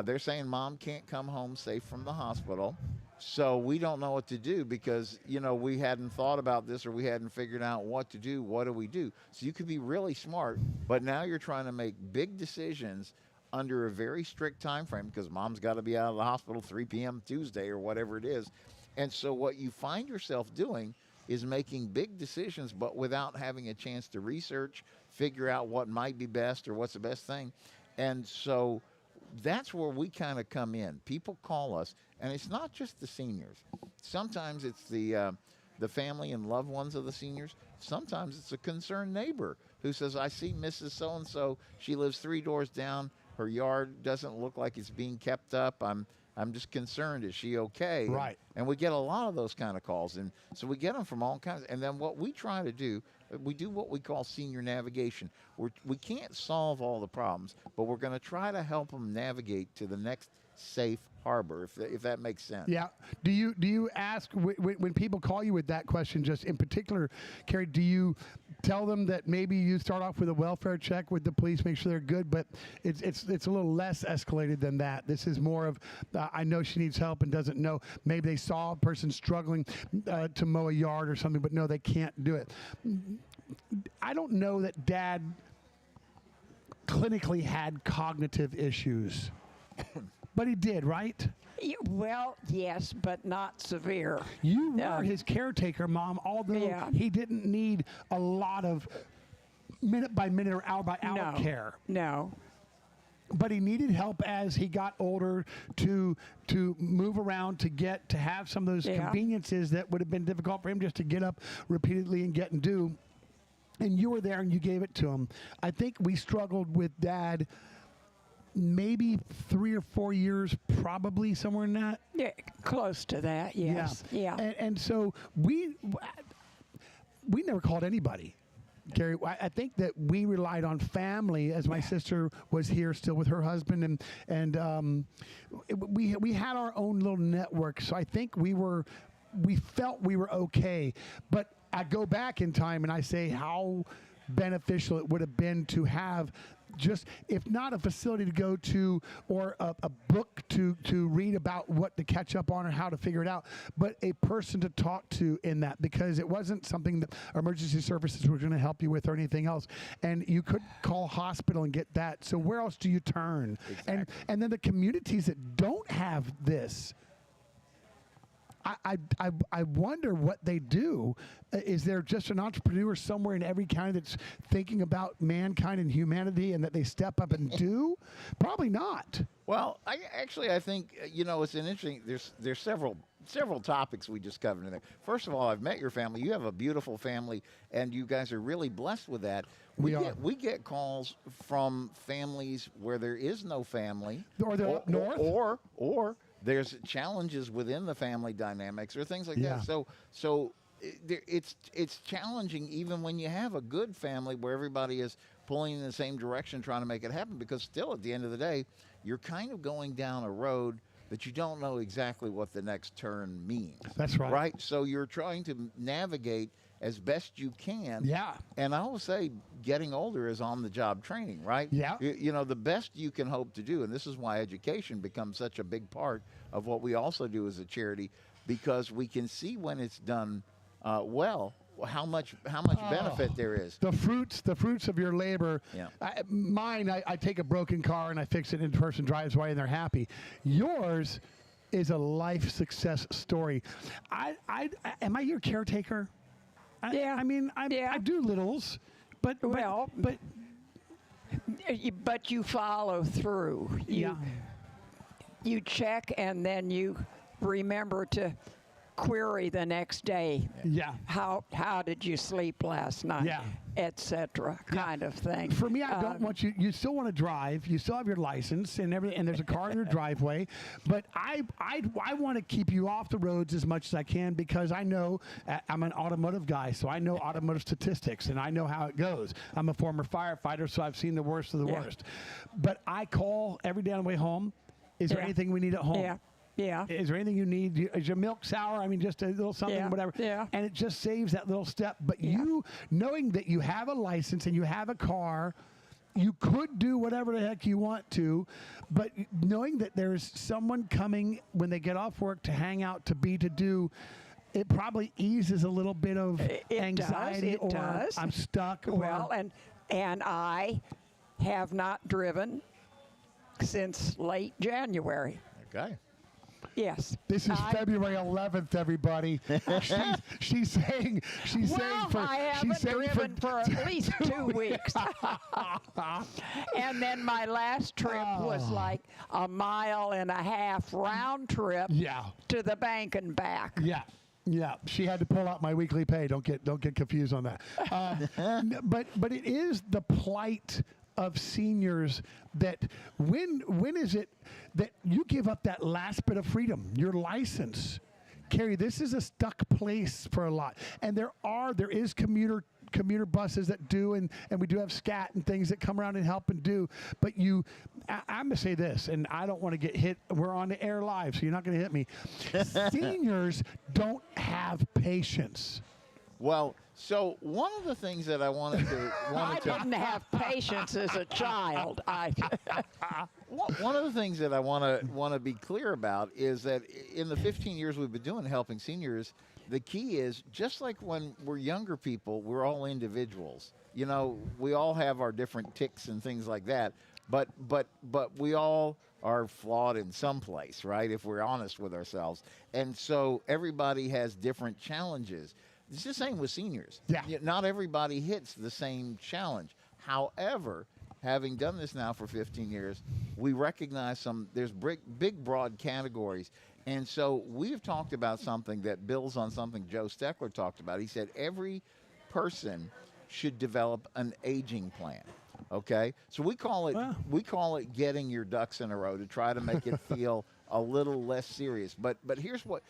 They're saying mom can't come home safe from the hospital, so we don't know what to do because, you know, we hadn't thought about this or we hadn't figured out what to do. What do we do? So you could be really smart, but now you're trying to make big decisions under a very strict time frame because mom's got to be out of the hospital 3 p.m. Tuesday or whatever it is. And so what you find yourself doing is making big decisions, but without having a chance to research, figure out what might be best or what's the best thing. And so that's where we kind of come in. People call us, and it's not just the seniors. Sometimes it's the family and loved ones of the seniors. Sometimes it's a concerned neighbor who says, I see Mrs. So-and-so. She lives 3 doors down. Her yard doesn't look like it's being kept up. I'm just concerned. Is she okay? Right. And we get a lot of those kind of calls. And so we get them from all kinds. And then what we try to do, we do what we call senior navigation. We can't solve all the problems, but we're going to try to help them navigate to the next safe harbor, if that makes sense. Yeah. Do you ask when people call you with that question, just in particular, Carrie? Do you tell them that maybe you start off with a welfare check with the police, make sure they're good, but it's a little less escalated than that? This is more of I know she needs help and doesn't know. Maybe they saw a person struggling to mow a yard or something, but no, they can't do it. I don't know that Dad clinically had cognitive issues. But he did, right? Well, yes, but not severe. You were his caretaker, Mom, although he didn't need a lot of minute by minute or hour by hour care. No. But he needed help as he got older to move around, to have some of those conveniences that would have been difficult for him just to get up repeatedly and get and do. And you were there and you gave it to him. I think we struggled with Dad maybe 3 or 4 years, probably somewhere in that. Yeah, close to that, yes. Yeah. And so we never called anybody, Gary. I think that we relied on family, as my sister was here still with her husband, and we had our own little network. So I think we felt we were okay. But I go back in time and I say how beneficial it would have been to have just, if not a facility to go to or a book to read about what to catch up on or how to figure it out, but a person to talk to in that, because it wasn't something that emergency services were going to help you with or anything else. And you could call hospital and get that. So where else do you turn? Exactly. And then the communities that don't have this, I wonder what they do. Is there just an entrepreneur somewhere in every county that's thinking about mankind and humanity and that they step up and do? Probably not. Well, I think, it's an interesting, there's several topics we just covered in there. First of all, I've met your family. You have a beautiful family, and you guys are really blessed with that. We get calls from families where there is no family. Or they're up north. Or there's challenges within the family dynamics or things like that. So it's challenging even when you have a good family where everybody is pulling in the same direction trying to make it happen, because still at the end of the day, you're kind of going down a road that you don't know exactly what the next turn means. That's right. Right? So you're trying to navigate as best you can. Yeah. And I will say getting older is on-the-job training, right? Yeah. The best you can hope to do, and this is why education becomes such a big part of what we also do as a charity, because we can see when it's done well how much benefit there is. The fruits of your labor. Yeah. I take a broken car and I fix it, and the person drives away and they're happy. Yours is a life success story. Am I your caretaker? Yeah. I mean, I do littles, but you follow through. You check, and then you remember to query the next day. Yeah. How did you sleep last night? Yeah. Etc. kind of thing. For me, I don't want you. You still want to drive. You still have your license and everything, and there's a car in your driveway. But I want to keep you off the roads as much as I can because I know I'm an automotive guy, so I know automotive statistics and I know how it goes. I'm a former firefighter, so I've seen the worst of the worst. But I call every day on the way home. Is there anything we need at home? Yeah. Yeah. Is there anything you need? Is your milk sour? I mean, just a little something, whatever. Yeah. And it just saves that little step. But you, knowing that you have a license and you have a car, you could do whatever the heck you want to, but knowing that there's someone coming when they get off work to hang out, to do, it probably eases a little bit of anxiety It does. I'm stuck. Well, and I have not driven since late January. Okay. Yes. This is February 11th, everybody. she's saying I haven't driven for at least 2 weeks. And then my last trip was like a 1.5 mile round trip to the bank and back. Yeah. Yeah, she had to pull out my weekly pay. Don't get confused on that. But it is the plight of seniors that when is it that you give up that last bit of freedom, your license? Carrie, this is a stuck place for a lot, and there is commuter buses that do, and we do have SCAT and things that come around and help and do. But I'm going to say this, and I don't want to get hit. We're on the air live, so you're not going to hit me. Seniors don't have patience. Well, so one of the things that I wanted to I didn't have patience as a child. One of the things that I want to be clear about is that in the 15 years we've been doing helping seniors, the key is just like when we're younger people, we're all individuals. You know, we all have our different ticks and things like that, but we all are flawed in some place, right? If we're honest with ourselves, and so everybody has different challenges. It's the same with seniors. Yeah. Not everybody hits the same challenge. However, having done this now for 15 years, we recognize there's big, broad categories. And so we've talked about something that builds on something Joe Steckler talked about. He said every person should develop an aging plan. Okay? So we call it getting your ducks in a row to try to make it feel a little less serious. But here's what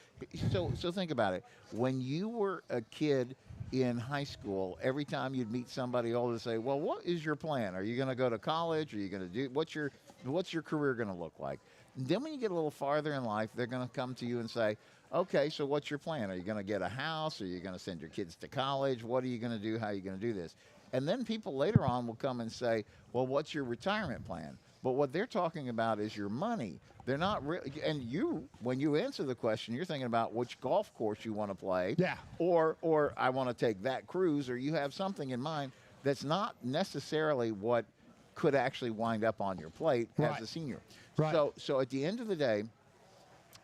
so think about it. When you were a kid in high school, every time you'd meet somebody older, say, well, what is your plan? Are you going to go to college? Are you going to do what's your career going to look like? And then when you get a little farther in life, they're going to come to you and say, okay, so what's your plan? Are you going to get a house? Are you going to send your kids to college? What are you going to do? How are you going to do this? And then people later on will come and say, well, what's your retirement plan? But what they're talking about is your money. They're not really, and when you answer the question, you're thinking about which golf course you want to play. Yeah. Or I want to take that cruise, or you have something in mind that's not necessarily what could actually wind up on your plate as a senior. Right. So at the end of the day,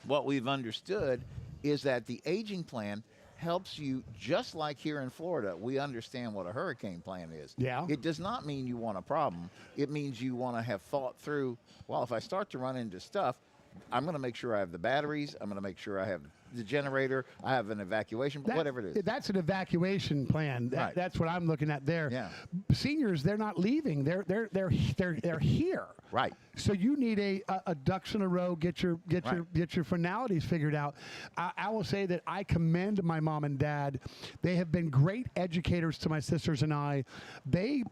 what we've understood is that the aging plan helps you, just like here in Florida, we understand what a hurricane plan is. Yeah. It does not mean you want a problem. It means you want to have thought through, well, if I start to run into stuff, I'm going to make sure I have the batteries. I'm going to make sure I have the generator. I have an evacuation, whatever it is. That's an evacuation plan. Right. That's what I'm looking at there. Yeah. Seniors, they're not leaving. They're here. Right. So you need a ducks in a row. Get your finalities figured out. I will say that I commend my mom and dad. They have been great educators to my sisters and I.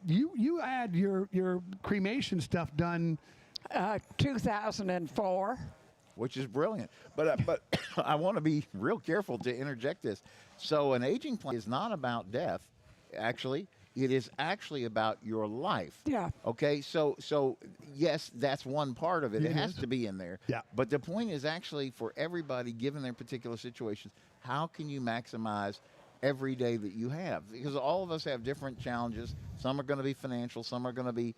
You had your cremation stuff done. 2004. Which is brilliant. But I want to be real careful to interject this. So an aging plan is not about death, actually. It is actually about your life. Yeah. Okay, so yes, that's one part of it. It has to be in there. Yeah. But the point is actually for everybody, given their particular situations, how can you maximize every day that you have? Because all of us have different challenges. Some are going to be financial. Some are going to be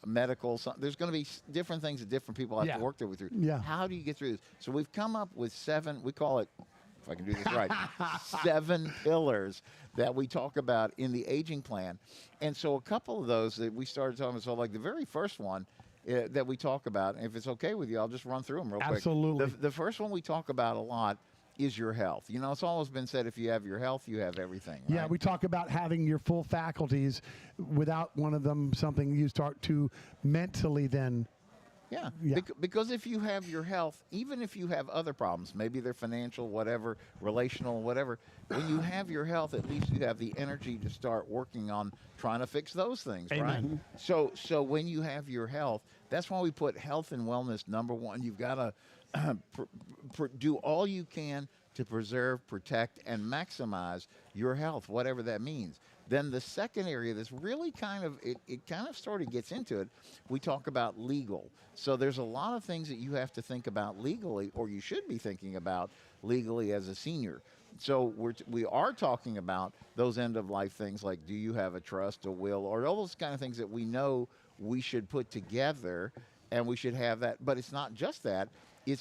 medical. There's going to be different things that different people have to work their way through. Yeah. How do you get through this? So we've come up with 7, we call it, if I can do this right, 7 pillars that we talk about in the aging plan. And so a couple of those that we started talking about, so like the very first one that we talk about, and if it's okay with you, I'll just run through them real quick. Absolutely. The first one we talk about a lot is your health. You know, it's always been said, if you have your health, you have everything. Right? Yeah, we talk about having your full faculties. Without one of them, something you start to mentally then. Yeah, Yeah. because if you have your health, even if you have other problems, maybe they're financial, whatever, relational, whatever, when you have your health, at least you have the energy to start working on trying to fix those things, right? Amen. So when you have your health, that's why we put health and wellness number one. You've got to do all you can to preserve, protect, and maximize your health, whatever that means. Then the second area that's really kind of, it kind of sort of gets into it, we talk about legal. So there's a lot of things that you have to think about legally, or you should be thinking about legally as a senior. So we are talking about those end-of-life things like, do you have a trust, a will, or all those kind of things that we know we should put together, and we should have that. But it's not just that.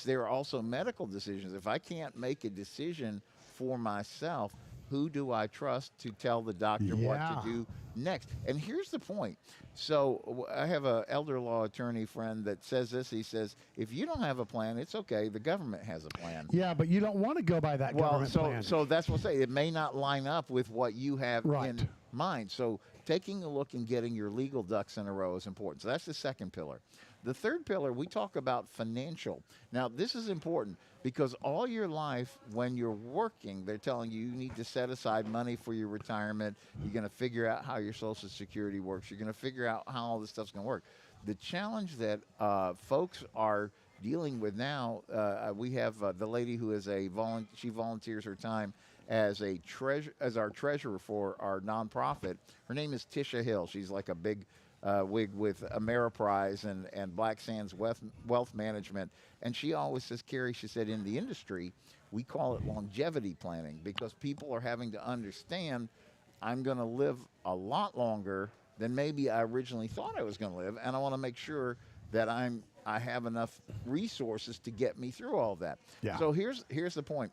There are also medical decisions. If I can't make a decision for myself, who do I trust to tell the doctor what to do next? And here's the point. So I have an elder law attorney friend that says this. He says, if you don't have a plan, it's okay. The government has a plan. Yeah, but you don't want to go by that government plan. So that's what I say. It may not line up with what you have in mind. So taking a look and getting your legal ducks in a row is important. So that's the second pillar. The third pillar, we talk about financial. Now, this is important because all your life, when you're working, they're telling you you need to set aside money for your retirement. You're going to figure out how your Social Security works. You're going to figure out how all this stuff's going to work. The challenge that folks are dealing with now, we have the lady who is she volunteers her time as our treasurer for our nonprofit. Her name is Tisha Hill. She's like a big wig with Ameriprise and Black Sands Wealth Management. And she always says, Carrie, she said, in the industry, we call it longevity planning because people are having to understand I'm going to live a lot longer than maybe I originally thought I was going to live. And I want to make sure that I have enough resources to get me through all of that. Yeah. So here's the point.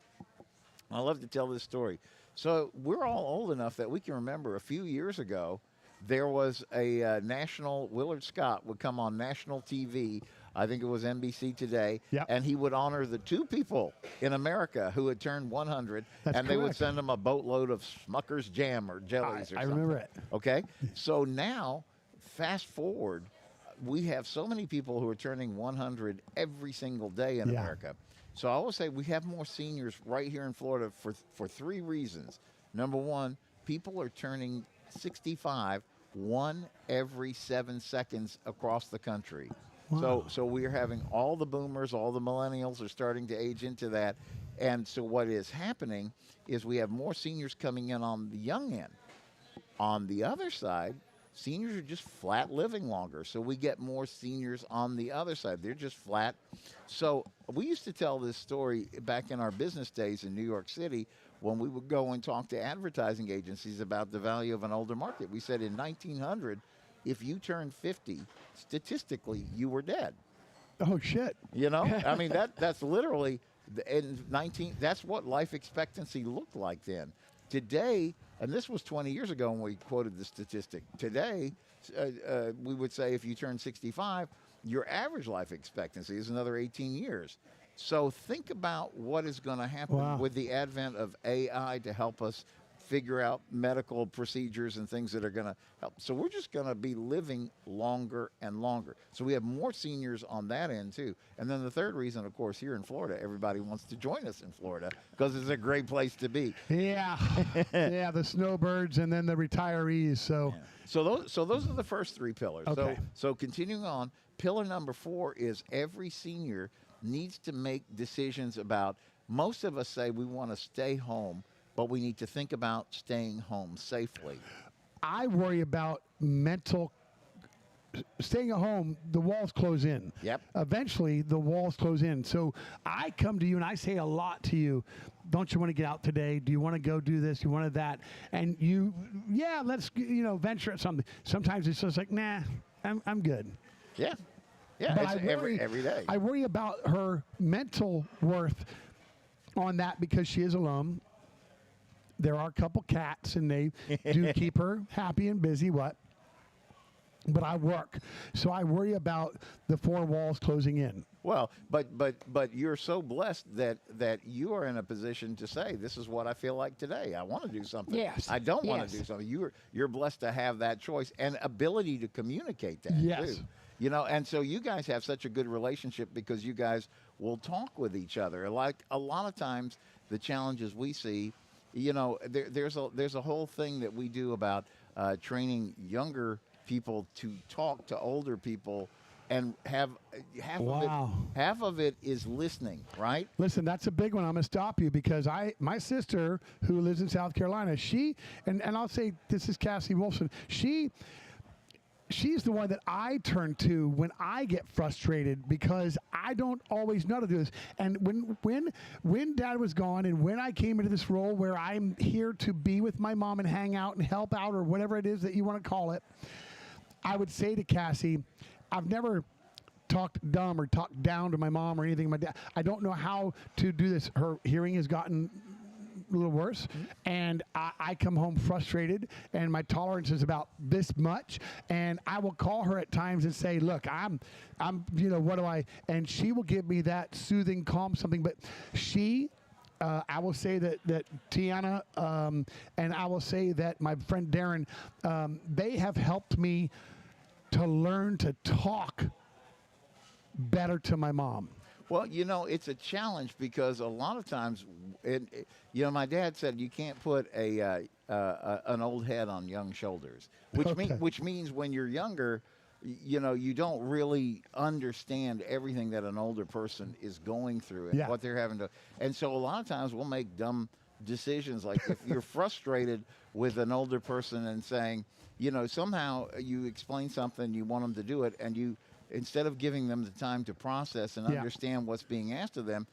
I love to tell this story. So we're all old enough that we can remember a few years ago, there was a national, Willard Scott would come on national TV, I think it was NBC Today, and he would honor the two people in America who had turned 100, they would send them a boatload of Smucker's jam or jellies or something. I remember it. Okay? So now, fast forward, we have so many people who are turning 100 every single day in America. So I always say we have more seniors right here in Florida for three reasons. Number one, people are turning 65, one every 7 seconds across the country. Wow. So we are having all the boomers, all the millennials are starting to age into that. And so what is happening is we have more seniors coming in on the young end. On the other side, seniors are just flat living longer. So we get more seniors on the other side. They're just flat. So we used to tell this story back in our business days in New York City when we would go and talk to advertising agencies about the value of an older market. We said in 1900, if you turned 50, statistically, you were dead. Oh, shit. You know? I mean, that's literally, that's what life expectancy looked like then. Today, and this was 20 years ago when we quoted the statistic. Today, we would say if you turn 65, your average life expectancy is another 18 years. So think about what is going to happen with the advent of AI to help us figure out medical procedures and things that are going to help. So we're just going to be living longer and longer. So we have more seniors on that end too. And then the third reason, of course, here in Florida, everybody wants to join us in Florida because it's a great place to be. Yeah. Yeah, the snowbirds and then the retirees. So those are the first three pillars. Okay. So continuing on, pillar number 4 is every senior needs to make decisions about, most of us say we want to stay home, but we need to think about staying home safely. I worry about staying at home, the walls close in. Yep. Eventually, the walls close in. So I come to you and I say a lot to you. Don't you want to get out today? Do you want to go do this? Do you want that? And you, let's venture at something. Sometimes it's just like, nah, I'm good. Yeah. Yeah, but it's every day. I worry about her mental worth on that because she is alone. There are a couple cats, and they do keep her happy and busy. but I work. So I worry about the four walls closing in. Well, but you're so blessed that you are in a position to say, this is what I feel like today. I want to do something. Yes. I don't want Yes. to do something. You're blessed to have that choice and ability to communicate that Yes. too. You know, and so you guys have such a good relationship because you guys will talk with each other. Like a lot of times, the challenges we see, you know, there's a whole thing that we do about training younger people to talk to older people, and half of it is listening, right? Listen, that's a big one. I'm going to stop you because my sister, who lives in South Carolina, and I'll say this is Cassie Wilson, she's the one that I turn to when I get frustrated because I don't always know how to do this. And when Dad was gone and when I came into this role where I'm here to be with my mom and hang out and help out or whatever it is that you want to call it, I would say to Cassie, I've never talked dumb or talked down to my mom or anything. My dad, I don't know how to do this. Her hearing has gotten a little worse, and I come home frustrated, and my tolerance is about this much, and I will call her at times and say, look, I'm what do I, and she will give me that soothing, calm something, but I will say that Tiana and I will say that my friend Darren, they have helped me to learn to talk better to my mom. Well, you know, it's a challenge because a lot of times, you know, my dad said you can't put an old head on young shoulders, which means when you're younger, you know, you don't really understand everything that an older person is going through and what they're having to. And so a lot of times we'll make dumb decisions. Like if you're frustrated with an older person and saying, you know, somehow you explain something, you want them to do it, and you, instead of giving them the time to process and understand what's being asked of them,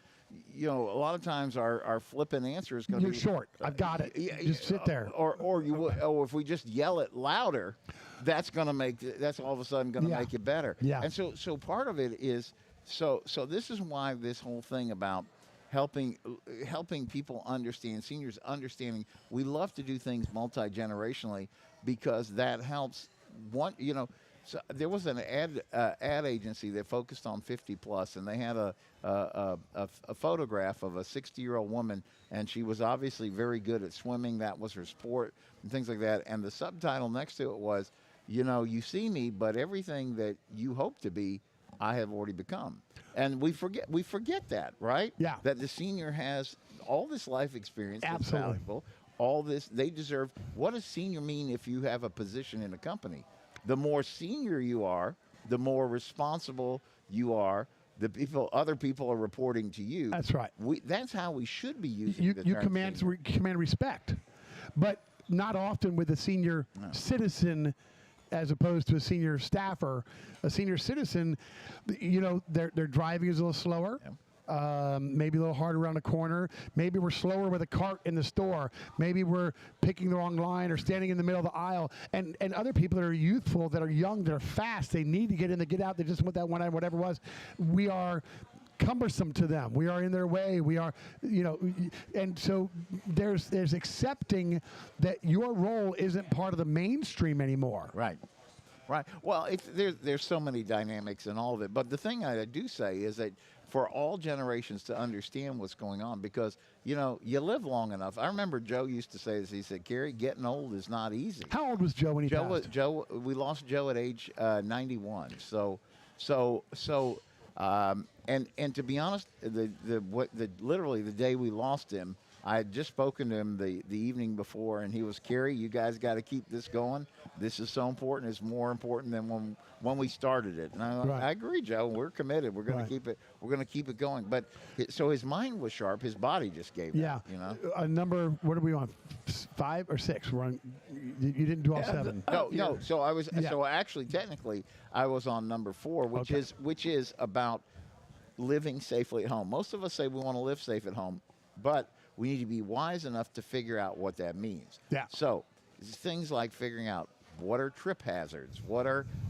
you know, a lot of times our flippant answer is going to be short. I've got it. Just sit there. Or if we just yell it louder, that's all of a sudden going to make it better. Yeah. And so part of it is so this is why this whole thing about helping people understand, seniors understanding. We love to do things multi-generationally because that helps. So there was an ad agency that focused on 50 plus, and they had a photograph of a 60-year-old woman, and she was obviously very good at swimming. That was her sport and things like that. And the subtitle next to it was, you know, you see me, but everything that you hope to be, I have already become. And we forget that, right? Yeah. That the senior has all this life experience. That's Absolutely. valuable. All this, they deserve. What does senior mean if you have a position in a company? The more senior you are, the more responsible you are. Other people are reporting to you. That's right. That's how we should be using You the term command senior. command respect, but not often with a senior citizen as opposed to a senior staffer. A senior citizen, you know, their driving is a little slower. Yeah. Maybe a little harder around the corner. Maybe we're slower with a cart in the store. Maybe we're picking the wrong line or standing in the middle of the aisle. And other people that are youthful, that are young, that are fast, they need to get in, they get out, they just want that one item, whatever it was. We are cumbersome to them. We are in their way. We are, you know, and so there's accepting that your role isn't part of the mainstream anymore. Right. Right. Well, there's so many dynamics in all of it. But the thing I do say is that for all generations to understand what's going on, because, you know, you live long enough. I remember Joe used to say this. He said, Gary, getting old is not easy. How old was Joe when he passed? We lost Joe at age 91. And to be honest, literally the day we lost him, I had just spoken to him the evening before, and he was, Carrie, you guys got to keep this going. This is so important. It's more important than when we started it. And I agree, Joe. We're committed. We're going to keep it. We're going to keep it going. But so his mind was sharp. His body just gave out. You know. A number. What are we on? 5 or 6? We're on. You didn't do all 7. No. So I was. Yeah. So actually, technically, I was on number 4, which is about living safely at home. Most of us say we want to live safe at home, but we need to be wise enough to figure out what that means. Yeah. So things like figuring out what are trip hazards?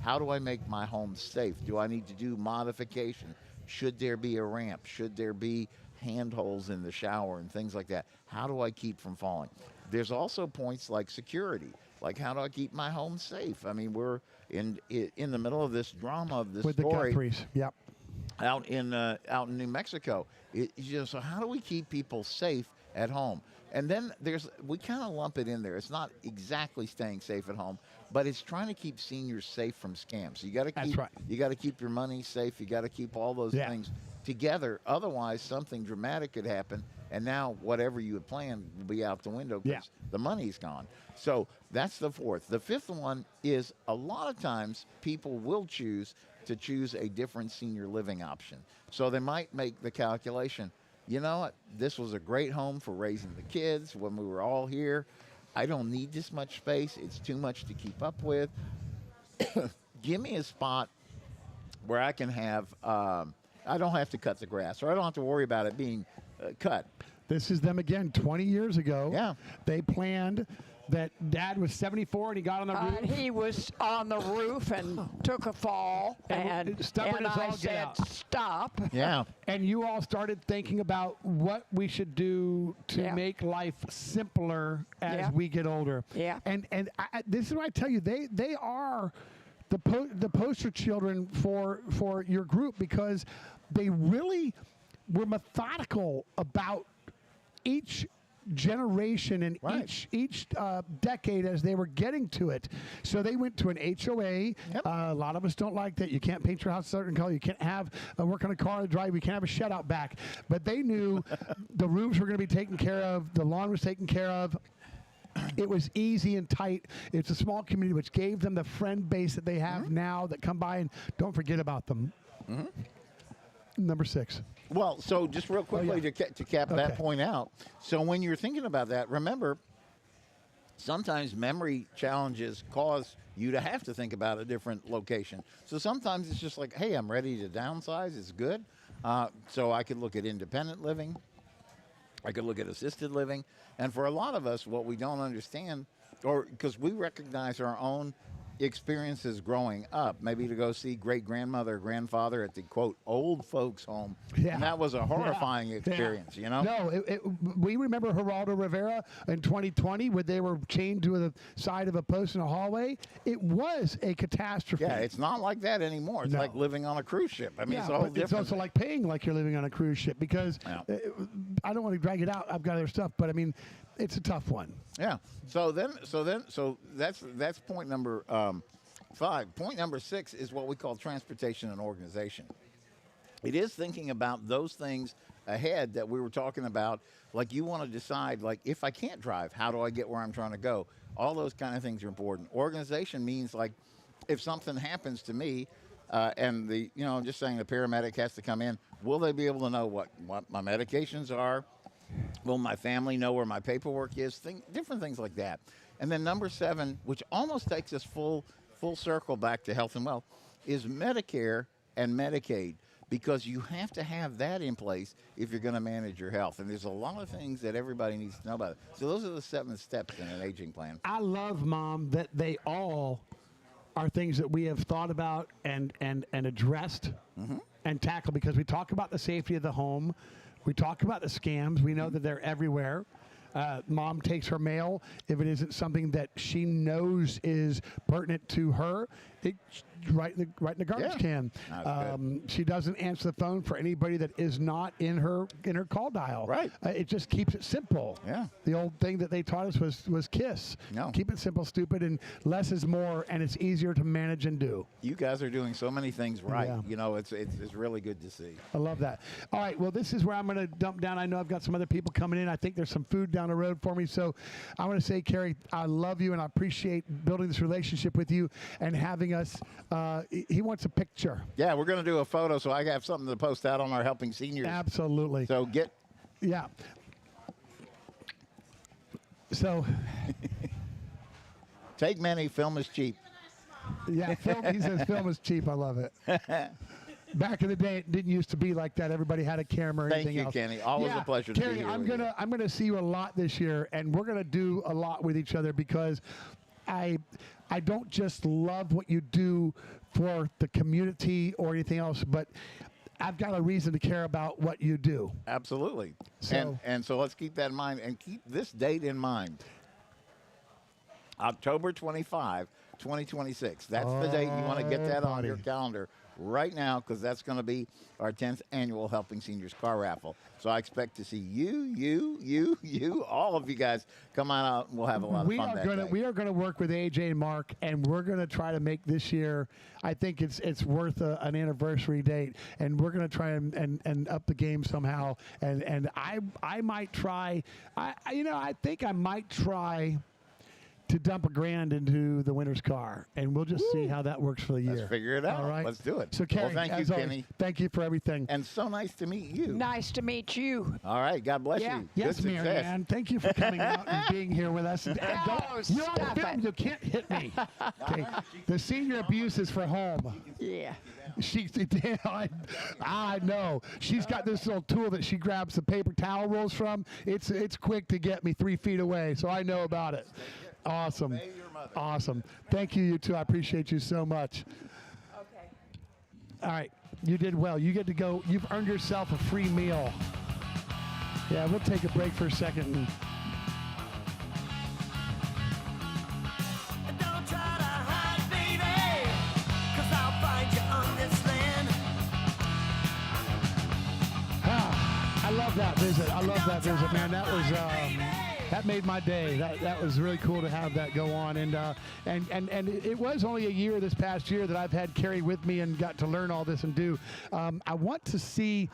How do I make my home safe? Do I need to do modification? Should there be a ramp? Should there be handholds in the shower and things like that? How do I keep from falling? There's also points like security. like, how do I keep my home safe? I mean, we're in the middle of this drama of this With the story Guthries. Yep. out in New Mexico. So how do we keep people safe at home? And then we kind of lump it in there. It's not exactly staying safe at home, but it's trying to keep seniors safe from scams. So you got to keep you got to keep your money safe. You got to keep all those things together. Otherwise, something dramatic could happen, and now whatever you had planned will be out the window because the money's gone. So that's the fourth. The fifth one is a lot of times people will choose a different senior living option. So they might make the calculation, you know what, this was a great home for raising the kids when we were all here. I don't need this much space. It's too much to keep up with. Give me a spot where I can have, I don't have to cut the grass, or I don't have to worry about it being cut. This is them again 20 years ago. Yeah. They planned that Dad was 74 and he got on the roof. He was on the roof and took a fall, and stubborn as I all get said, out. stop. Yeah. And you all started thinking about what we should do to make life simpler as we get older. Yeah. And this is what I tell you, they are the poster children for your group, because they really were methodical about each generation and each decade as they were getting to it. So they went to an HOA. A lot of us don't like that. You can't paint your house a certain color. You can't have work on a car to drive. You can't have a shed out back. But they knew the roofs were going to be taken care of. The lawn was taken care of. It was easy and tight. It's a small community, which gave them the friend base that they have now that come by and don't forget about them. Number 6. Well, so just real quickly to cap that point out. So when you're thinking about that, remember, sometimes memory challenges cause you to have to think about a different location. So sometimes it's just like, hey, I'm ready to downsize. It's good. So I could look at independent living. I could look at assisted living. And for a lot of us, what we don't understand, or because we recognize our own experiences growing up, maybe to go see great-grandmother or grandfather at the, quote, old folks home. And that was a horrifying experience, you know? No, we remember Geraldo Rivera in 2020 where they were chained to the side of a post in a hallway. It was a catastrophe. Yeah, it's not like that anymore. It's like living on a cruise ship. I mean, it's all different. It's also like paying like you're living on a cruise ship, because I don't want to drag it out. I've got other stuff, but I mean, it's a tough one. Yeah. So that's point number 5. Point number 6 is what we call transportation and organization. It is thinking about those things ahead that we were talking about. Like, you want to decide, like, if I can't drive, how do I get where I'm trying to go? All those kind of things are important. Organization means, like, if something happens to me, and just saying the paramedic has to come in, will they be able to know what my medications are? Will my family know where my paperwork is? Different things like that. And then number 7, which almost takes us full circle back to health and wealth, is Medicare and Medicaid, because you have to have that in place if you're going to manage your health. And there's a lot of things that everybody needs to know about it. So those are the 7 steps in an aging plan. I love, Mom, that they all are things that we have thought about and addressed and tackled, because we talk about the safety of the home. We talk about the scams. We know that they're everywhere. Mom takes her mail. If it isn't something that she knows is pertinent to her, right in the garbage can. She doesn't answer the phone for anybody that is not in her call dial. Right. It just keeps it simple. Yeah. The old thing that they taught us was KISS. No. Keep it simple, stupid, and less is more, and it's easier to manage and do. You guys are doing so many things right. Yeah. You know, it's really good to see. I love that. All right, well, this is where I'm going to dump down. I know I've got some other people coming in. I think there's some food down the road for me. So I want to say, Carrie, I love you, and I appreciate building this relationship with you and having us. He wants a picture. Yeah, we're going to do a photo, so I have something to post out on our Helping Seniors. Absolutely. So Yeah. So. Take many, film is cheap. Yeah, he says film is cheap. I love it. Back in the day, it didn't used to be like that. Everybody had a camera or anything else. Thank you, Kenny. Always a pleasure to Carrie, be here. I'm gonna see you a lot this year, and we're gonna do a lot with each other, because I don't just love what you do for the community or anything else, but I've got a reason to care about what you do. Absolutely. So, and so let's keep that in mind, and keep this date in mind. October 25, 2026. That's the date. You want to get that on your calendar right now, because that's going to be our 10th annual Helping Seniors car raffle. So I expect to see you, all of you guys come on out, and we'll have a lot of fun that day. We are going to work with AJ and Mark, and we're going to try to make this year, I think it's worth an anniversary date, and we're going to try and up the game somehow. And I might try, I think I might try to dump $1,000 into the winner's car, and we'll just see how that works for the year. Let's figure it out. All right? Let's do it. So, Carrie, thank you, Kenny. Thank you for everything. And so nice to meet you. Nice to meet you. All right. God bless Yeah. you. Yes, Good success. Marianne. Thank you for coming out and being here with us. And you're on stop film. it. You can't hit me. Okay. The senior abuse is for home. Yeah. I know. She's got this little tool that she grabs the paper towel rolls from. It's quick to get me 3 feet away, so I know about it. Awesome. Obey your mother. Awesome. Thank you, you two. I appreciate you so much. Okay. All right. You did well. You get to go. You've earned yourself a free meal. Yeah, we'll take a break for a second. Don't try to hide, baby, 'cause I'll find you on this land. I love that visit. I love that visit, man. That was that made my day. That was really cool to have that go on. And it was only a year this past year that I've had Carrie with me and got to learn all this and do. I want to see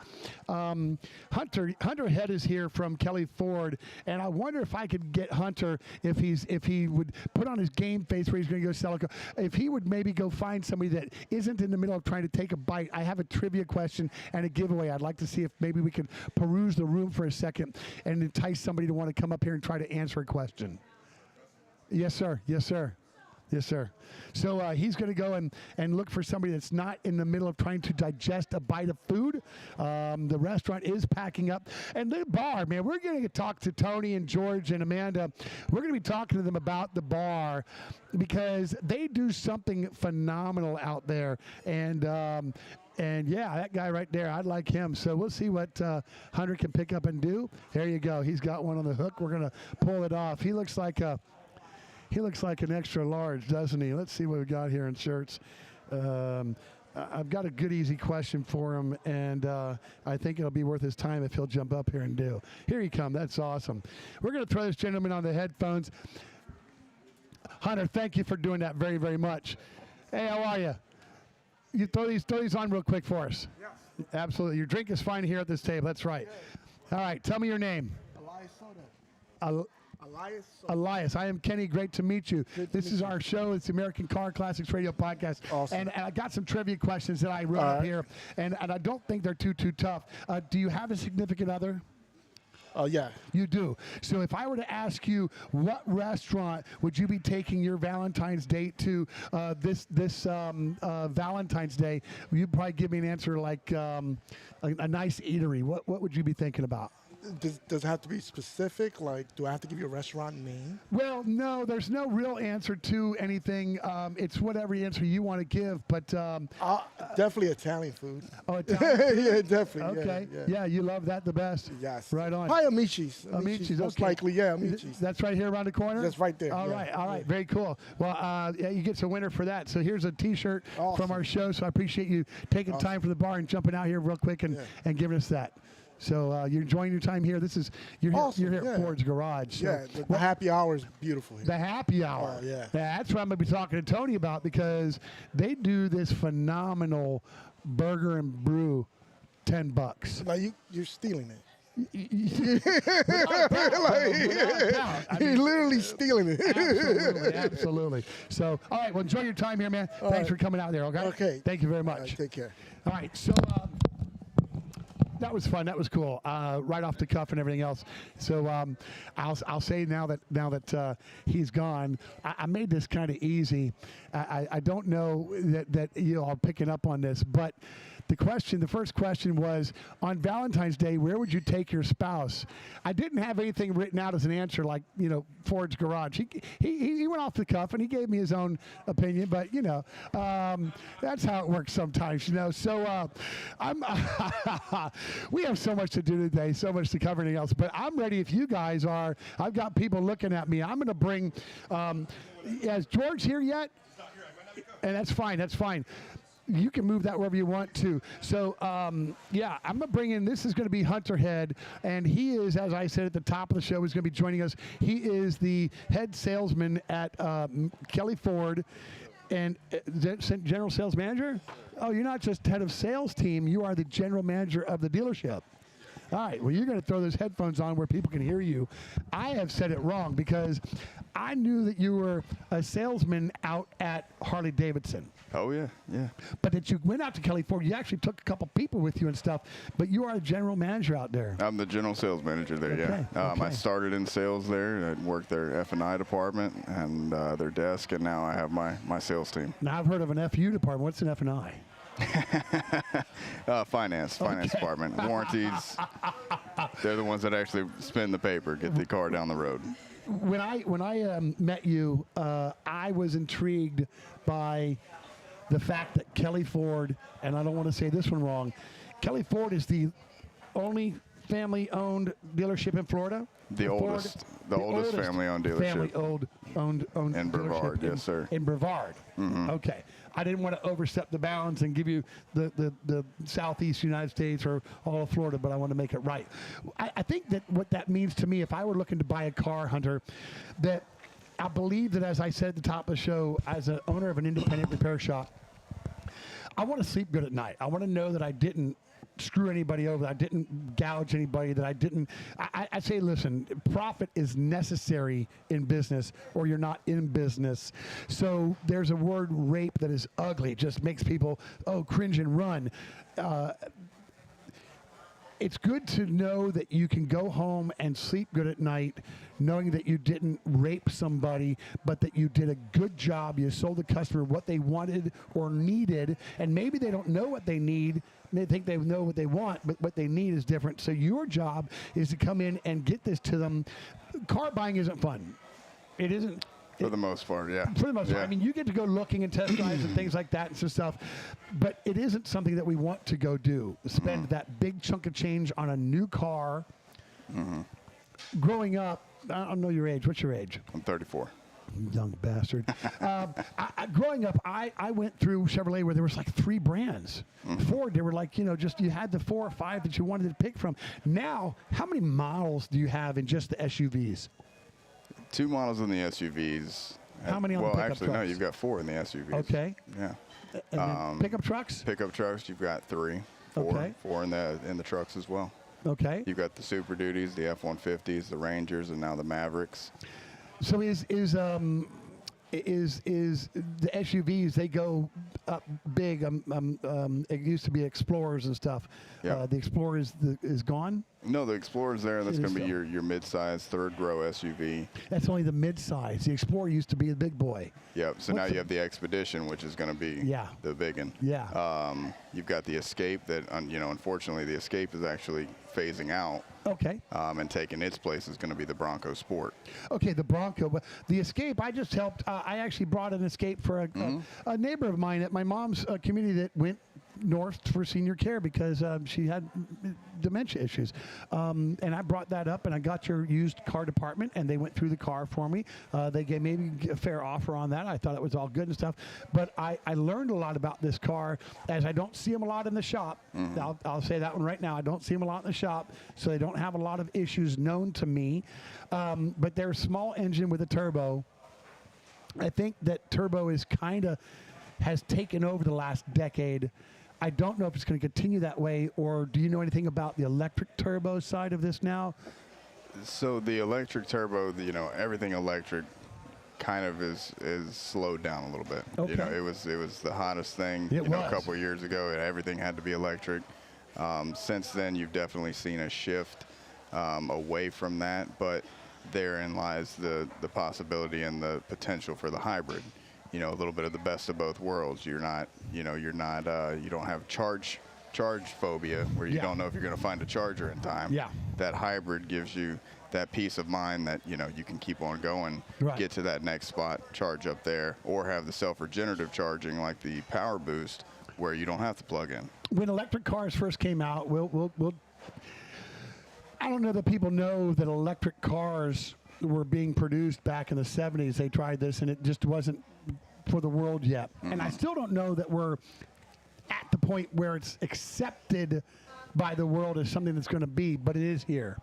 Hunter. Hunter Head is here from Kelly Ford, and I wonder if I could get Hunter if he would put on his game face where he's going to go sell a car. If he would maybe go find somebody that isn't in the middle of trying to take a bite. I have a trivia question and a giveaway. I'd like to see if maybe we could peruse the room for a second and entice somebody to want to come up here and try to answer a question. Yes, sir. Yes, sir. Yes, sir. So he's going to go and look for somebody that's not in the middle of trying to digest a bite of food. The restaurant is packing up. And the bar, man, we're going to talk to Tony and George and Amanda. We're going to be talking to them about the bar because they do something phenomenal out there. And yeah, that guy right there, I'd like him. So we'll see what Hunter can pick up and do. There you go. He's got one on the hook. We're going to pull it off. He looks like an extra large, doesn't he? Let's see what we got here in shirts. I've got a good, easy question for him, and I think it'll be worth his time if he'll jump up here and do. Here he comes. That's awesome. We're going to throw this gentleman on the headphones. Hunter, thank you for doing that very, very much. Hey, how are you? You throw these on real quick for us. Yes. Absolutely. Your drink is fine here at this table. That's right. All right. Tell me your name. Elias Soda. Elias Soda. Elias, I am Kenny. Great to meet you. This is our show. It's the American Car Classics Radio Podcast. Awesome. And I got some trivia questions that I wrote up here, and I don't think they're too tough. Do you have a significant other? Yeah. You do. So if I were to ask you, what restaurant would you be taking your Valentine's date to this Valentine's Day? You'd probably give me an answer like a nice eatery. What would you be thinking about? Does it have to be specific? Like, do I have to give you a restaurant name? Well, no, there's no real answer to anything. It's whatever answer you want to give, but Definitely Italian food. oh, Italian? Yeah, definitely. Okay. Yeah. You love that the best. Yes. Right on. Hi, Amici's. Amici's, Most okay. likely, yeah, Amici's. That's right here around the corner? That's right there. All yeah, right, all right. yeah. Very cool. Well, yeah, you get a winner for that. So here's a T-shirt Awesome. from our show. So I appreciate you taking time from the bar and jumping out here real quick and giving us that. So you're enjoying your time here. You're Awesome, here at yeah. Ford's Garage. So Yeah, the happy hour is beautiful here. the happy hour. Oh, yeah. That's what I'm going to be talking to Tony about because they do this phenomenal burger and brew, $10. Now, you're stealing it. Without doubt. I mean, You're literally stealing it. Absolutely, absolutely. So, all right, well, enjoy your time here, man. Thanks right. for coming out there, okay? Okay. Thank you very All right, much. take care. All right, so that was fun. That was cool. Right off the cuff and everything else. So I'll say now that he's gone, I made this kind of easy. I don't know that you all are picking up on this, but the first question was, on Valentine's Day, where would you take your spouse? I didn't have anything written out as an answer like, Ford's Garage. He went off the cuff and he gave me his own opinion, but that's how it works sometimes, So we have so much to do today, so much to cover, anything else, but I'm ready if you guys are. I've got people looking at me. I'm going to bring Is George here yet? And that's fine. That's fine. You can move that wherever you want to. So, yeah, I'm going to bring in, this is going to be Hunter Head, and he is, as I said at the top of the show, is going to be joining us. He is the head salesman at Kelly Ford and general sales manager? Oh, you're not just head of sales team, you are the general manager of the dealership. All right, well, you're going to throw those headphones on where people can hear you. I have said it wrong because I knew that you were a salesman out at Harley Davidson. Oh, yeah, yeah. But that you went out to Kelly Ford, you actually took a couple people with you and stuff, but you are a general manager out there. I'm the general sales manager there, Okay, yeah. I okay. started in sales there. I worked their F&I department and their desk, and now I have my sales team. Now, I've heard of an FU department. What's an F&I? Finance department. Warranties. They're the ones that actually spin the paper, get the car down the road. When I met you, I was intrigued by the fact that Kelly Ford, and I don't want to say this one wrong, Kelly Ford is the only family-owned dealership in Florida. The oldest family-owned dealership. Owned In Brevard, dealership yes, sir. In Brevard. Mm-hmm. Okay. I didn't want to overstep the bounds and give you the southeast United States or all of Florida, but I want to make it right. I think that what that means to me, if I were looking to buy a car, Hunter, that I believe that, as I said at the top of the show, as an owner of an independent repair shop, I want to sleep good at night. I want to know that I didn't screw anybody over, that I didn't gouge anybody, that I didn't. I say, listen, profit is necessary in business or you're not in business. So there's a word rape that is ugly. It just makes people, cringe and run. It's good to know that you can go home and sleep good at night knowing that you didn't rape somebody, but that you did a good job. You sold the customer what they wanted or needed, and maybe they don't know what they need. They think they know what they want, but what they need is different. So your job is to come in and get this to them. Car buying isn't fun. It isn't. For the most part, yeah. For the most part. Yeah. I mean, you get to go looking and test drives and things like that and some stuff, but it isn't something that we want to go do. Spend that big chunk of change on a new car. Growing up, I don't know your age. What's your age? I'm 34. Young bastard. Growing up, I went through Chevrolet where there was like 3 brands. Ford, they were like, just you had the 4 or 5 that you wanted to pick from. Now, how many models do you have in just the SUVs? 2 models in the SUVs. How many on the pickup actually, no, trucks? you've got 4 in the SUVs. Okay. Yeah. And then pickup trucks? Pickup trucks, you've got 3. 4. Okay. 4 in the trucks as well. Okay. You've got the Super Duties, the F-150s, the Rangers, and now the Mavericks. So is the SUVs, they go up big? It used to be Explorers and stuff. Yeah. The Explorer is gone. No, the Explorer's there. That's It going to is be your mid-size, third-row SUV. That's only the mid-size. The Explorer used to be the big boy. Yep. So now you have the Expedition, which is going to be the big one. Yeah. You've got the Escape that, unfortunately, the Escape is actually phasing out. Okay. And taking its place is going to be the Bronco Sport. Okay, the Bronco. But the Escape, I just helped. I actually brought an Escape for a neighbor of mine at my mom's community that went north for senior care because she had dementia issues. And I brought that up, and I got your used car department, and they went through the car for me. They gave me a fair offer on that. I thought it was all good and stuff. But I learned a lot about this car, as I don't see them a lot in the shop. I'll say that one right now. I don't see them a lot in the shop, so they don't have a lot of issues known to me. But they're a small engine with a turbo. I think that turbo is has taken over the last decade. I don't know if it's going to continue that way, or do you know anything about the electric turbo side of this now? So the electric turbo, everything electric kind of is slowed down a little bit. Okay. It was the hottest thing It was. a couple of years ago. Everything had to be electric. Since then, you've definitely seen a shift away from that, but therein lies the possibility and the potential for the hybrid. A little bit of the best of both worlds. You don't have charge phobia where you don't know if you're going to find a charger in time. Yeah. That hybrid gives you that peace of mind that, you can keep on going, get to that next spot, charge up there, or have the self-regenerative charging like the Power Boost where you don't have to plug in. When electric cars first came out, I don't know that people know that electric cars were being produced back in the 70s. They tried this, and it just wasn't for the world yet. And I still don't know that we're at the point where it's accepted by the world as something that's going to be, but it is here.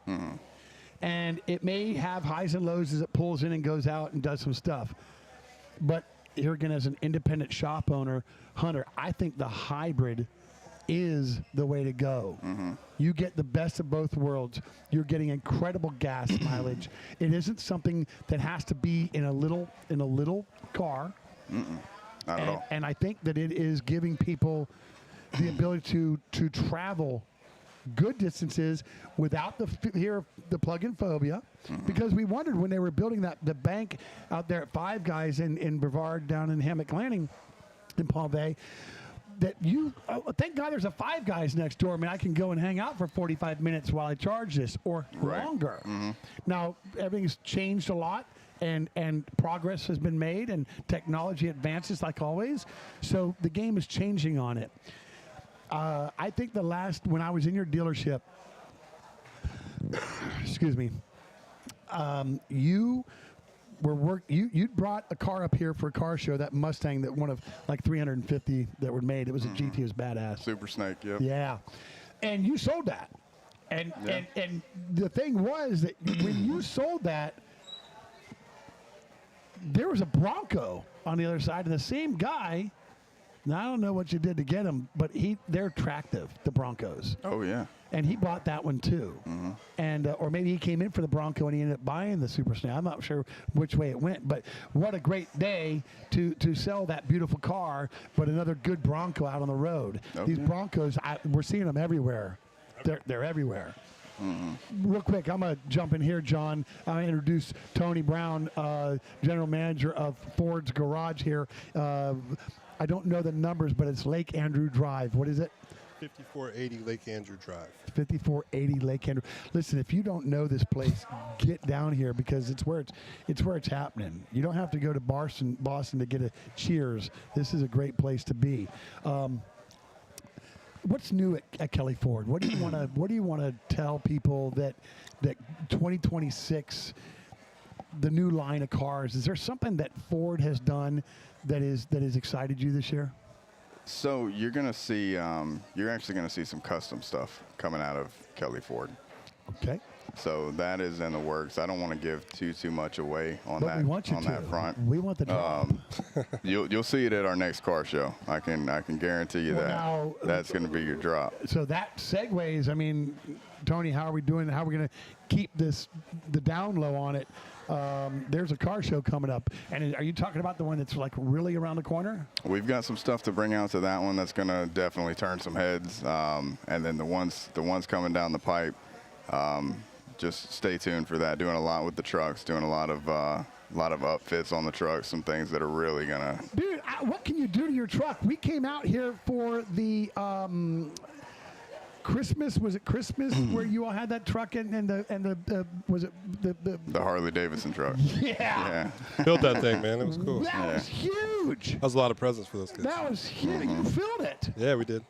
And it may have highs and lows as it pulls in and goes out and does some stuff. But here again, as an independent shop owner, Hunter, I think the hybrid is the way to go. You get the best of both worlds. You're getting incredible gas mileage. It isn't something that has to be in a little car. Not at all. And I think that it is giving people the ability to travel good distances without the plug-in phobia, because we wondered when they were building the bank out there at Five Guys in Brevard down in Hammock Landing in Palm Bay, that thank God there's a Five Guys next door. I mean, I can go and hang out for 45 minutes while I charge this, or longer. Now, everything's changed a lot, and progress has been made, and technology advances like always. So the game is changing on it. I think when I was in your dealership, excuse me, you brought a car up here for a car show, that Mustang, that one of like 350 that were made. It was a GT, it was badass. Super Snake, yep. Yeah. And you sold that. And the thing was that when you sold that, there was a Bronco on the other side, and the same guy. Now, I don't know what you did to get them, but they're attractive, the Broncos. Oh, yeah. And he bought that one too. And or maybe he came in for the Bronco and he ended up buying the Super Snake. I'm not sure which way it went, but what a great day to sell that beautiful car, but another good Bronco out on the road. These Broncos, we're seeing them everywhere. They're everywhere. Real quick, I'm going to jump in here, John. I introduce Tony Brown, General Manager of Ford's Garage here. I don't know the numbers, but it's Lake Andrew Drive. What is it? 5480 Lake Andrew Drive. 5480 Lake Andrew. Listen, if you don't know this place, get down here, because it's where it's happening. You don't have to go to Boston to get a Cheers. This is a great place to be. What's new at Kelly Ford? What do you want to tell people that 2026, the new line of cars? Is there something that Ford has done that has excited you this year? So you're gonna see, you're actually gonna see some custom stuff coming out of Kelly Ford. Okay. So that is in the works. I don't want to give too much away on But we want you to. that front. We want the drop. You'll see it at our next car show. I can guarantee you Well, that. That's going to be your drop. So that segues. I mean, Tony, how are we doing? How are we going to keep the down low on it? There's a car show coming up, and are you talking about the one that's like really around the corner? We've got some stuff to bring out to that one that's going to definitely turn some heads, and then the ones coming down the pipe. Just stay tuned for that. Doing a lot with the trucks, doing a lot of upfits on the trucks, some things that are really gonna. Dude, what can you do to your truck? We came out here for the Christmas. Was it Christmas where you all had that truck and the was it the Harley Davidson truck? Yeah. Built that thing, man. It was cool. That was huge. That was a lot of presents for those kids. That was huge. You filled it. Yeah, we did.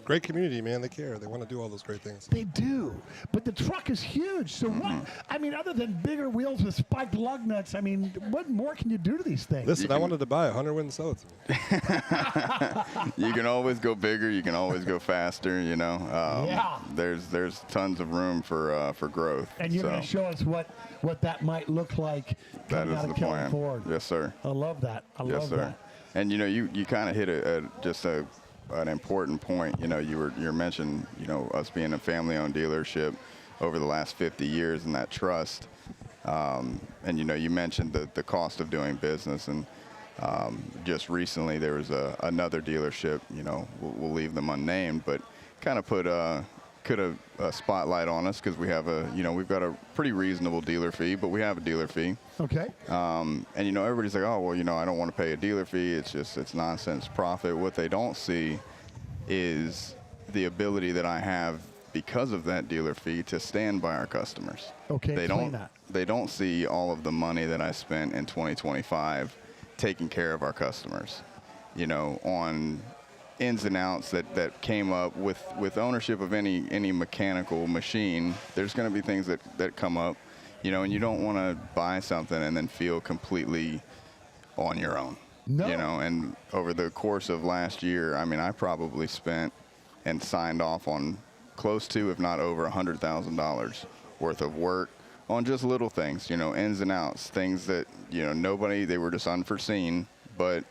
Great community, man. They care. They want to do all those great things. They do, but the truck is huge. So what? I mean, other than bigger wheels with spiked lug nuts, I mean, what more can you do to these things? Listen, I wanted to buy it. Hunter wouldn't sell it to me. You can always go bigger. You can always go faster. You know. Yeah. There's tons of room for growth. And you're going to show us what that might look like That coming is out the of Kelly plan. Ford. Yes, sir. I love that. I Yes, love sir. that. And you know, you kind of hit an important point. You know, you're mentioning, you know, us being a family-owned dealership over the last 50 years and that trust. And you know, you mentioned the cost of doing business, and just recently there was another dealership. You know, we'll leave them unnamed, but kind of put a spotlight on us because we have we've got a pretty reasonable dealer fee, but we have a dealer fee. Okay. And you know, everybody's like, oh well, you know, I don't want to pay a dealer fee. It's nonsense profit. What they don't see is the ability that I have because of that dealer fee to stand by our customers. Okay. Explain that. They don't see all of the money that I spent in 2025 taking care of our customers. You know, on ins and outs that came up with ownership of any mechanical machine. There's going to be things that come up. you know, and you don't want to buy something and then feel completely on your own. No. You know, and over the course of last year, I mean, I probably spent and signed off on close to, if not over, $100,000 worth of work on just little things, you know, ins and outs, things that, you know, they were just unforeseen, but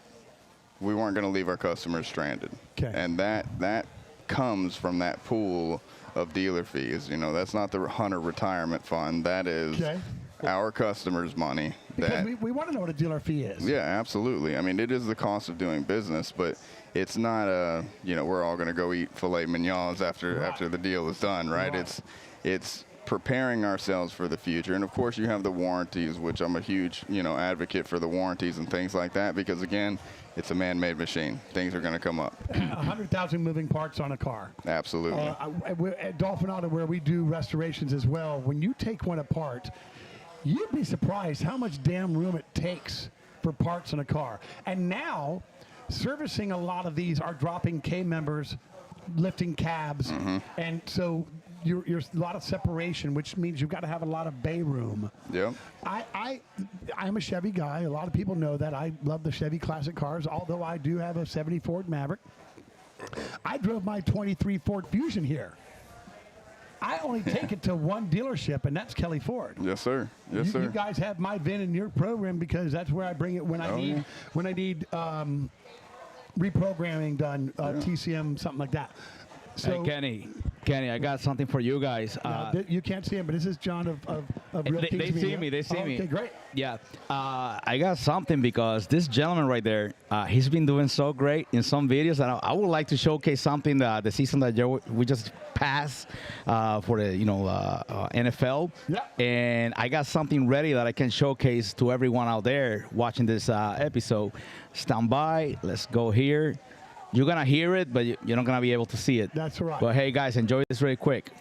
we weren't going to leave our customers stranded. Okay. And that comes from that pool of dealer fees. You know, that's not the Hunter retirement fund. That is our customers' money. Because we want to know what a dealer fee is. Yeah, absolutely. I mean, it is the cost of doing business, but it's not you know, we're all going to go eat filet mignons after the deal is done, right? It's preparing ourselves for the future. And of course you have the warranties, which I'm a huge, you know, advocate for the warranties and things like that, because again, it's a man-made machine. Things are going to come up. 100,000 moving parts on a car. Absolutely. At Dolphin Auto, where we do restorations as well, when you take one apart, you'd be surprised how much damn room it takes for parts on a car. And now, servicing a lot of these are dropping K members, lifting cabs, and so you're a lot of separation, which means you've got to have a lot of bay room. Yep. I'm a Chevy guy. A lot of people know that. I love the Chevy classic cars, although I do have a 70 Ford Maverick. I drove my 23 Ford Fusion here. I only take it to one dealership, and that's Kelly Ford. Yes, sir. Yes, sir. You guys have my VIN in your program because that's where I bring it when I need reprogramming done, TCM, something like that. So, hey, Kenny, I got something for you guys. You can't see him, but this is John of Real Kings They see Media. me. They see me. Okay, great. Yeah. I got something because this gentleman right there, he's been doing so great in some videos, and I would like to showcase something the season that we just passed for the NFL. Yeah. And I got something ready that I can showcase to everyone out there watching this episode. Stand by. Let's go here. You're going to hear it, but you're not going to be able to see it. That's right. But hey, guys, enjoy this really quick.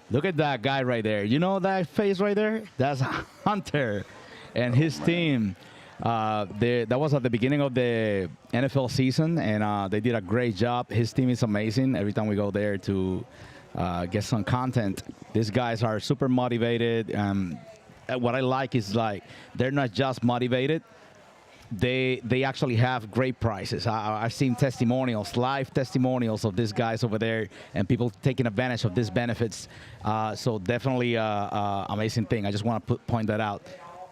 Look at that guy right there. You know that face right there? That's Hunter and his team. That was at the beginning of the NFL season, and they did a great job. His team is amazing. Every time we go there to get some content, these guys are super motivated. What I like is, like, they're not just motivated. They actually have great prices. I've seen testimonials, live testimonials of these guys over there, and people taking advantage of these benefits. So definitely amazing thing. I just want to point that out.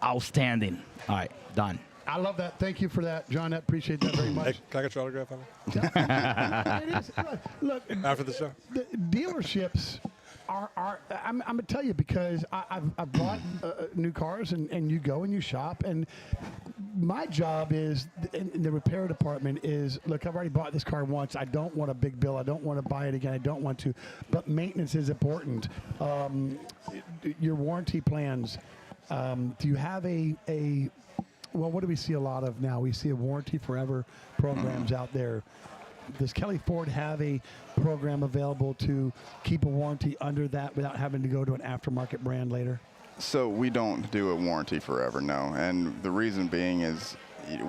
Outstanding. All right, done. I love that. Thank you for that, John. I appreciate that very much. Hey, can I get your autograph on it? It is. Look, After the show? the dealerships are I'm going to tell you, because I've bought new cars, and you go and you shop, and my job is in the repair department is, look, I've already bought this car once. I don't want a big bill. I don't want to buy it again. I don't want to. But maintenance is important. Your warranty plans. Do you have well, what do we see a lot of now? We see a warranty forever programs out there. Does Kelly Ford have a program available to keep a warranty under that without having to go to an aftermarket brand later? So we don't do a warranty forever, no. And the reason being is,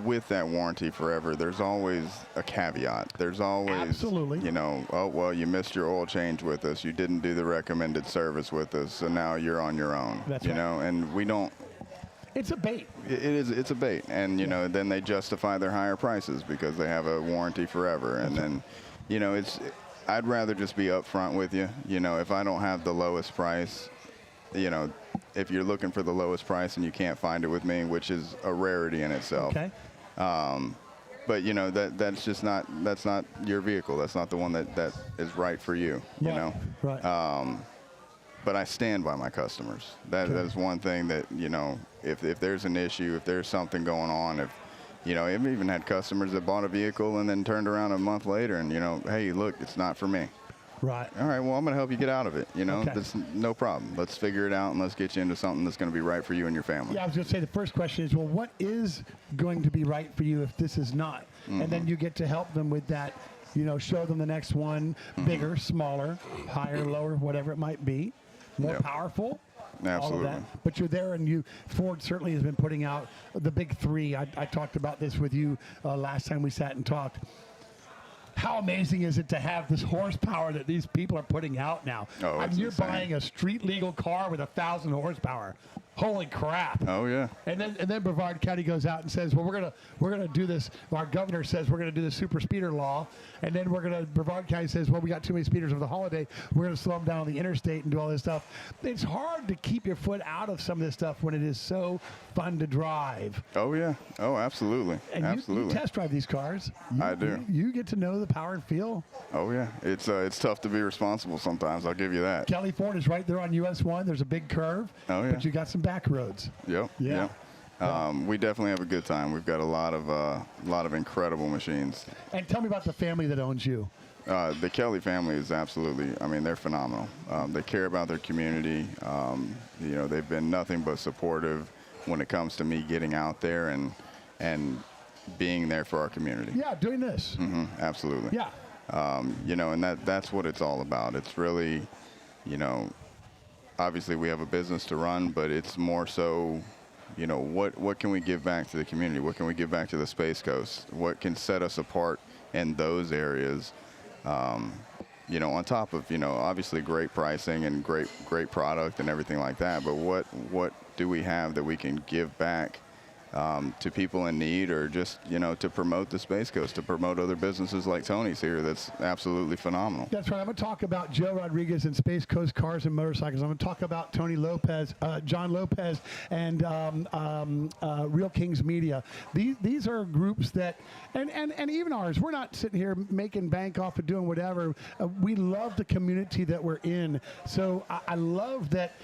with that warranty forever, there's always a caveat. There's always, Absolutely. you know, oh, well, you missed your oil change with us. You didn't do the recommended service with us, so now you're on your own. That's you right. know, and we don't. It's a bait. It's a bait, and you know, then they justify their higher prices because they have a warranty forever, and then, you know, I'd rather just be upfront with you. You know, if I don't have the lowest price, you know, if you're looking for the lowest price and you can't find it with me, which is a rarity in itself. Okay. But you know, that's not your vehicle. That's not the one that is right for you. You know. Right. But I stand by my customers. That is one thing that, you know, if there's an issue, if there's something going on, if, you know, I've even had customers that bought a vehicle and then turned around a month later and, you know, hey, look, it's not for me. Right. All right, well, I'm going to help you get out of it. You know, Okay. that's no problem. Let's figure it out and let's get you into something that's going to be right for you and your family. Yeah, I was going to say the first question is, well, what is going to be right for you if this is not? And then you get to help them with that, you know, show them the next one, bigger, smaller, higher, lower, whatever it might be, more Yep. powerful. Absolutely. All of that. But you're there, and Ford certainly has been putting out the big three. I talked about this with you last time we sat and talked. how amazing is it to have this horsepower that these people are putting out now? Oh, I mean, it's you're insane. buying a street legal car with 1,000 horsepower. Holy crap! Oh yeah. And then Brevard County goes out and says, well, we're gonna do this. Our governor says we're gonna do the super speeder law, and then Brevard County says, well, we got too many speeders over the holiday. We're gonna slow them down on the interstate and do all this stuff. It's hard to keep your foot out of some of this stuff when it is so fun to drive. Oh yeah. Oh, absolutely. And Absolutely. you test drive these cars. I do. You get to know the power and feel. Oh yeah. It's tough to be responsible sometimes. I'll give you that. Kelly Ford is right there on US 1. There's a big curve, Oh, yeah. but you got some back roads. Yep. Yeah. Yep. We definitely have a good time. We've got a lot of incredible machines. And tell me about the family that owns you. The Kelly family is absolutely, I mean, they're phenomenal. They care about their community. They've been nothing but supportive when it comes to me getting out there and being there for our community. Yeah, doing this. Absolutely. Yeah. And that's what it's all about. It's really, obviously we have a business to run, but it's more so, what can we give back to the community? What can we give back to the Space Coast? What can set us apart in those areas? On top of, obviously great pricing and great product and everything like that. But what do we have that we can give back to people in need, or just, to promote the Space Coast, to promote other businesses like Tony's here? That's absolutely phenomenal. That's right. I'm going to talk about Joe Rodriguez and Space Coast Cars and Motorcycles. I'm going to talk about Tony Lopez, John Lopez, and Real Kings Media. These are groups that, and even ours, we're not sitting here making bank off of doing whatever. We love the community that we're in. So I love that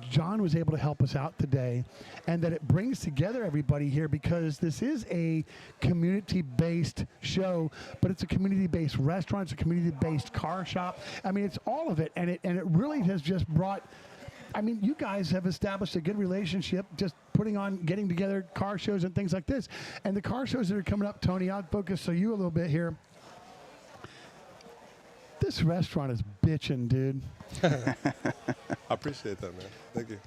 John was able to help us out today, and that it brings together everybody here, because this is a community-based show, but it's a community-based restaurant, it's a community-based car shop. I mean, it's all of it, and it really has just brought. I mean, you guys have established a good relationship just getting together car shows and things like this. And the car shows that are coming up, Tony, I'll focus on you a little bit here. This restaurant is bitching, dude. I appreciate that, man. Thank you.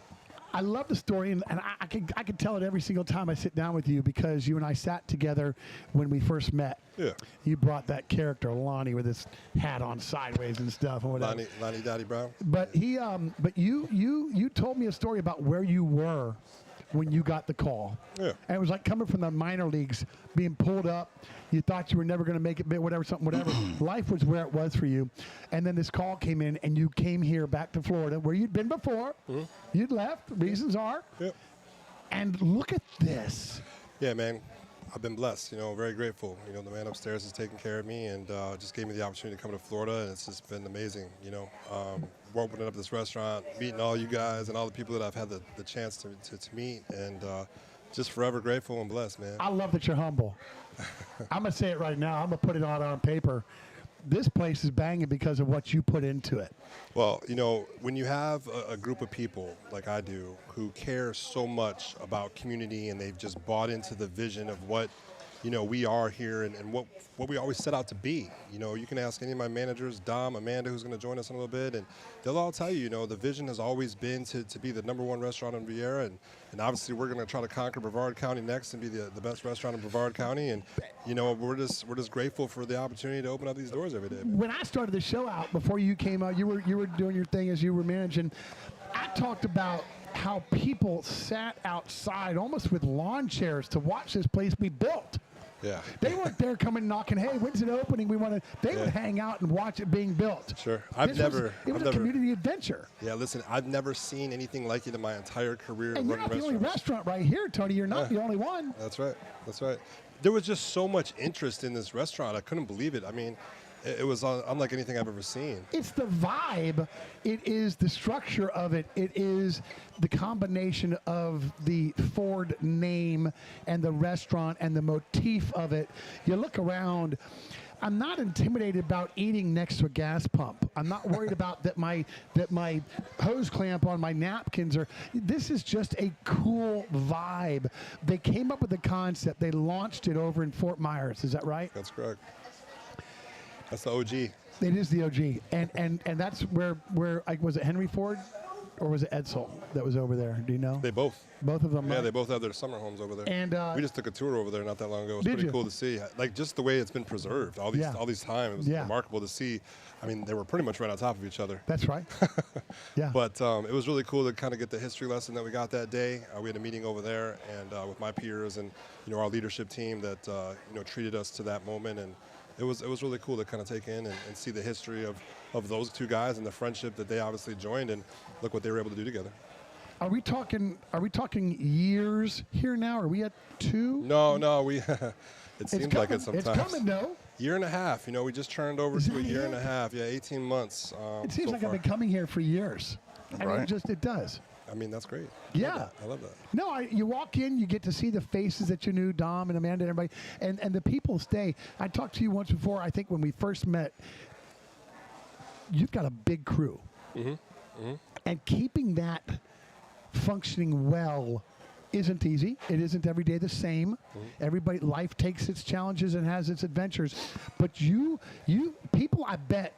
I love the story, and I can tell it every single time I sit down with you, because you and I sat together when we first met. Yeah. You brought that character Lonnie with his hat on sideways and stuff and whatever. Lonnie Daddy Brown. But you told me a story about where you were when you got the call. Yeah. And it was like coming from the minor leagues, being pulled up. You thought you were never going to make it, whatever. Life was where it was for you. And then this call came in, and you came here back to Florida, where you'd been before. You'd left. Reasons are. Yep. And look at this. Yeah, man. I've been blessed, very grateful. The man upstairs is taking care of me, and just gave me the opportunity to come to Florida, and it's just been amazing, We're opening up this restaurant, meeting all you guys and all the people that I've had the chance to meet, and just forever grateful and blessed, man. I love that you're humble. I'm going to say it right now. I'm going to put it on paper. This place is banging because of what you put into it. Well, when you have a group of people like I do who care so much about community, and they've just bought into the vision of what, we are here, and what we always set out to be. You can ask any of my managers, Dom, Amanda, who's going to join us in a little bit, and they'll all tell you, the vision has always been to be the #1 restaurant in Riviera, and obviously we're going to try to conquer Brevard County next and be the best restaurant in Brevard County, and we're just grateful for the opportunity to open up these doors every day, man. When I started the show out, before you came out, you were doing your thing as you were managing. I talked about how people sat outside almost with lawn chairs to watch this place be built. Yeah. They weren't there coming knocking, hey, when's it opening? We want to. They would hang out and watch it being built. Sure. It was a community adventure. Yeah, listen, I've never seen anything like it in my entire career. And you're not the only restaurant right here, Tony. You're not the only one. That's right. There was just so much interest in this restaurant. I couldn't believe it. I mean, it was unlike anything I've ever seen. It's the vibe. It is the structure of it. It is the combination of the Ford name and the restaurant and the motif of it. You look around. I'm not intimidated about eating next to a gas pump. I'm not worried about that my hose clamp on my napkins are. This is just a cool vibe. They came up with the concept. They launched it over in Fort Myers. Is that right? That's correct. That's the OG. It is the OG, and that's where was it Henry Ford? or was it Edsel that was over there? Do you know? They both. Both of them. Yeah, right? they both have their summer homes over there. And we just took a tour over there not that long ago. It was Did pretty you? cool to see, like just the way it's been preserved all these time. It was remarkable to see. I mean, they were pretty much right on top of each other. That's right. Yeah. But it was really cool to kind of get the history lesson that we got that day. We had a meeting over there, and with my peers and our leadership team that treated us to that moment, and it was really cool to kind of take in and see the history of those two guys and the friendship that they obviously joined, and look what they were able to do together. Are we talking years here now? Are we at 2? No, we. It seems like it sometimes. It's coming, though. Year and a half. We just turned over to a year and a half. Yeah, 18 months. It seems so like far. I've been coming here for years. I mean, Right. it does. I mean, that's great. Yeah. I love that. No, you walk in, you get to see the faces that you knew, Dom and Amanda and everybody, and the people stay. I talked to you once before, I think when we first met. You've got a big crew. And keeping that functioning well isn't easy. It isn't every day the same. Everybody, life takes its challenges and has its adventures. But you people, I bet,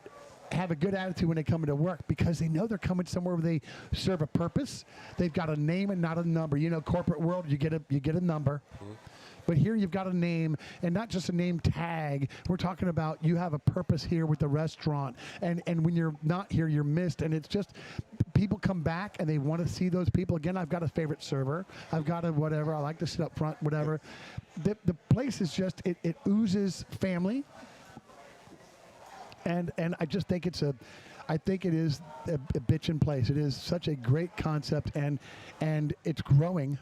have a good attitude when they come into work because they know they're coming somewhere where they serve a purpose. They've got a name and not a number. Corporate world, you get a number. But here you've got a name, and not just a name tag. We're talking about you have a purpose here with the restaurant. And when you're not here, you're missed. And it's just people come back, and they want to see those people. Again, I've got a favorite server. I've got a whatever. I like to sit up front, whatever. The place is just, it oozes family. And I just think it is a bitchin' place. It is such a great concept, and it's growing.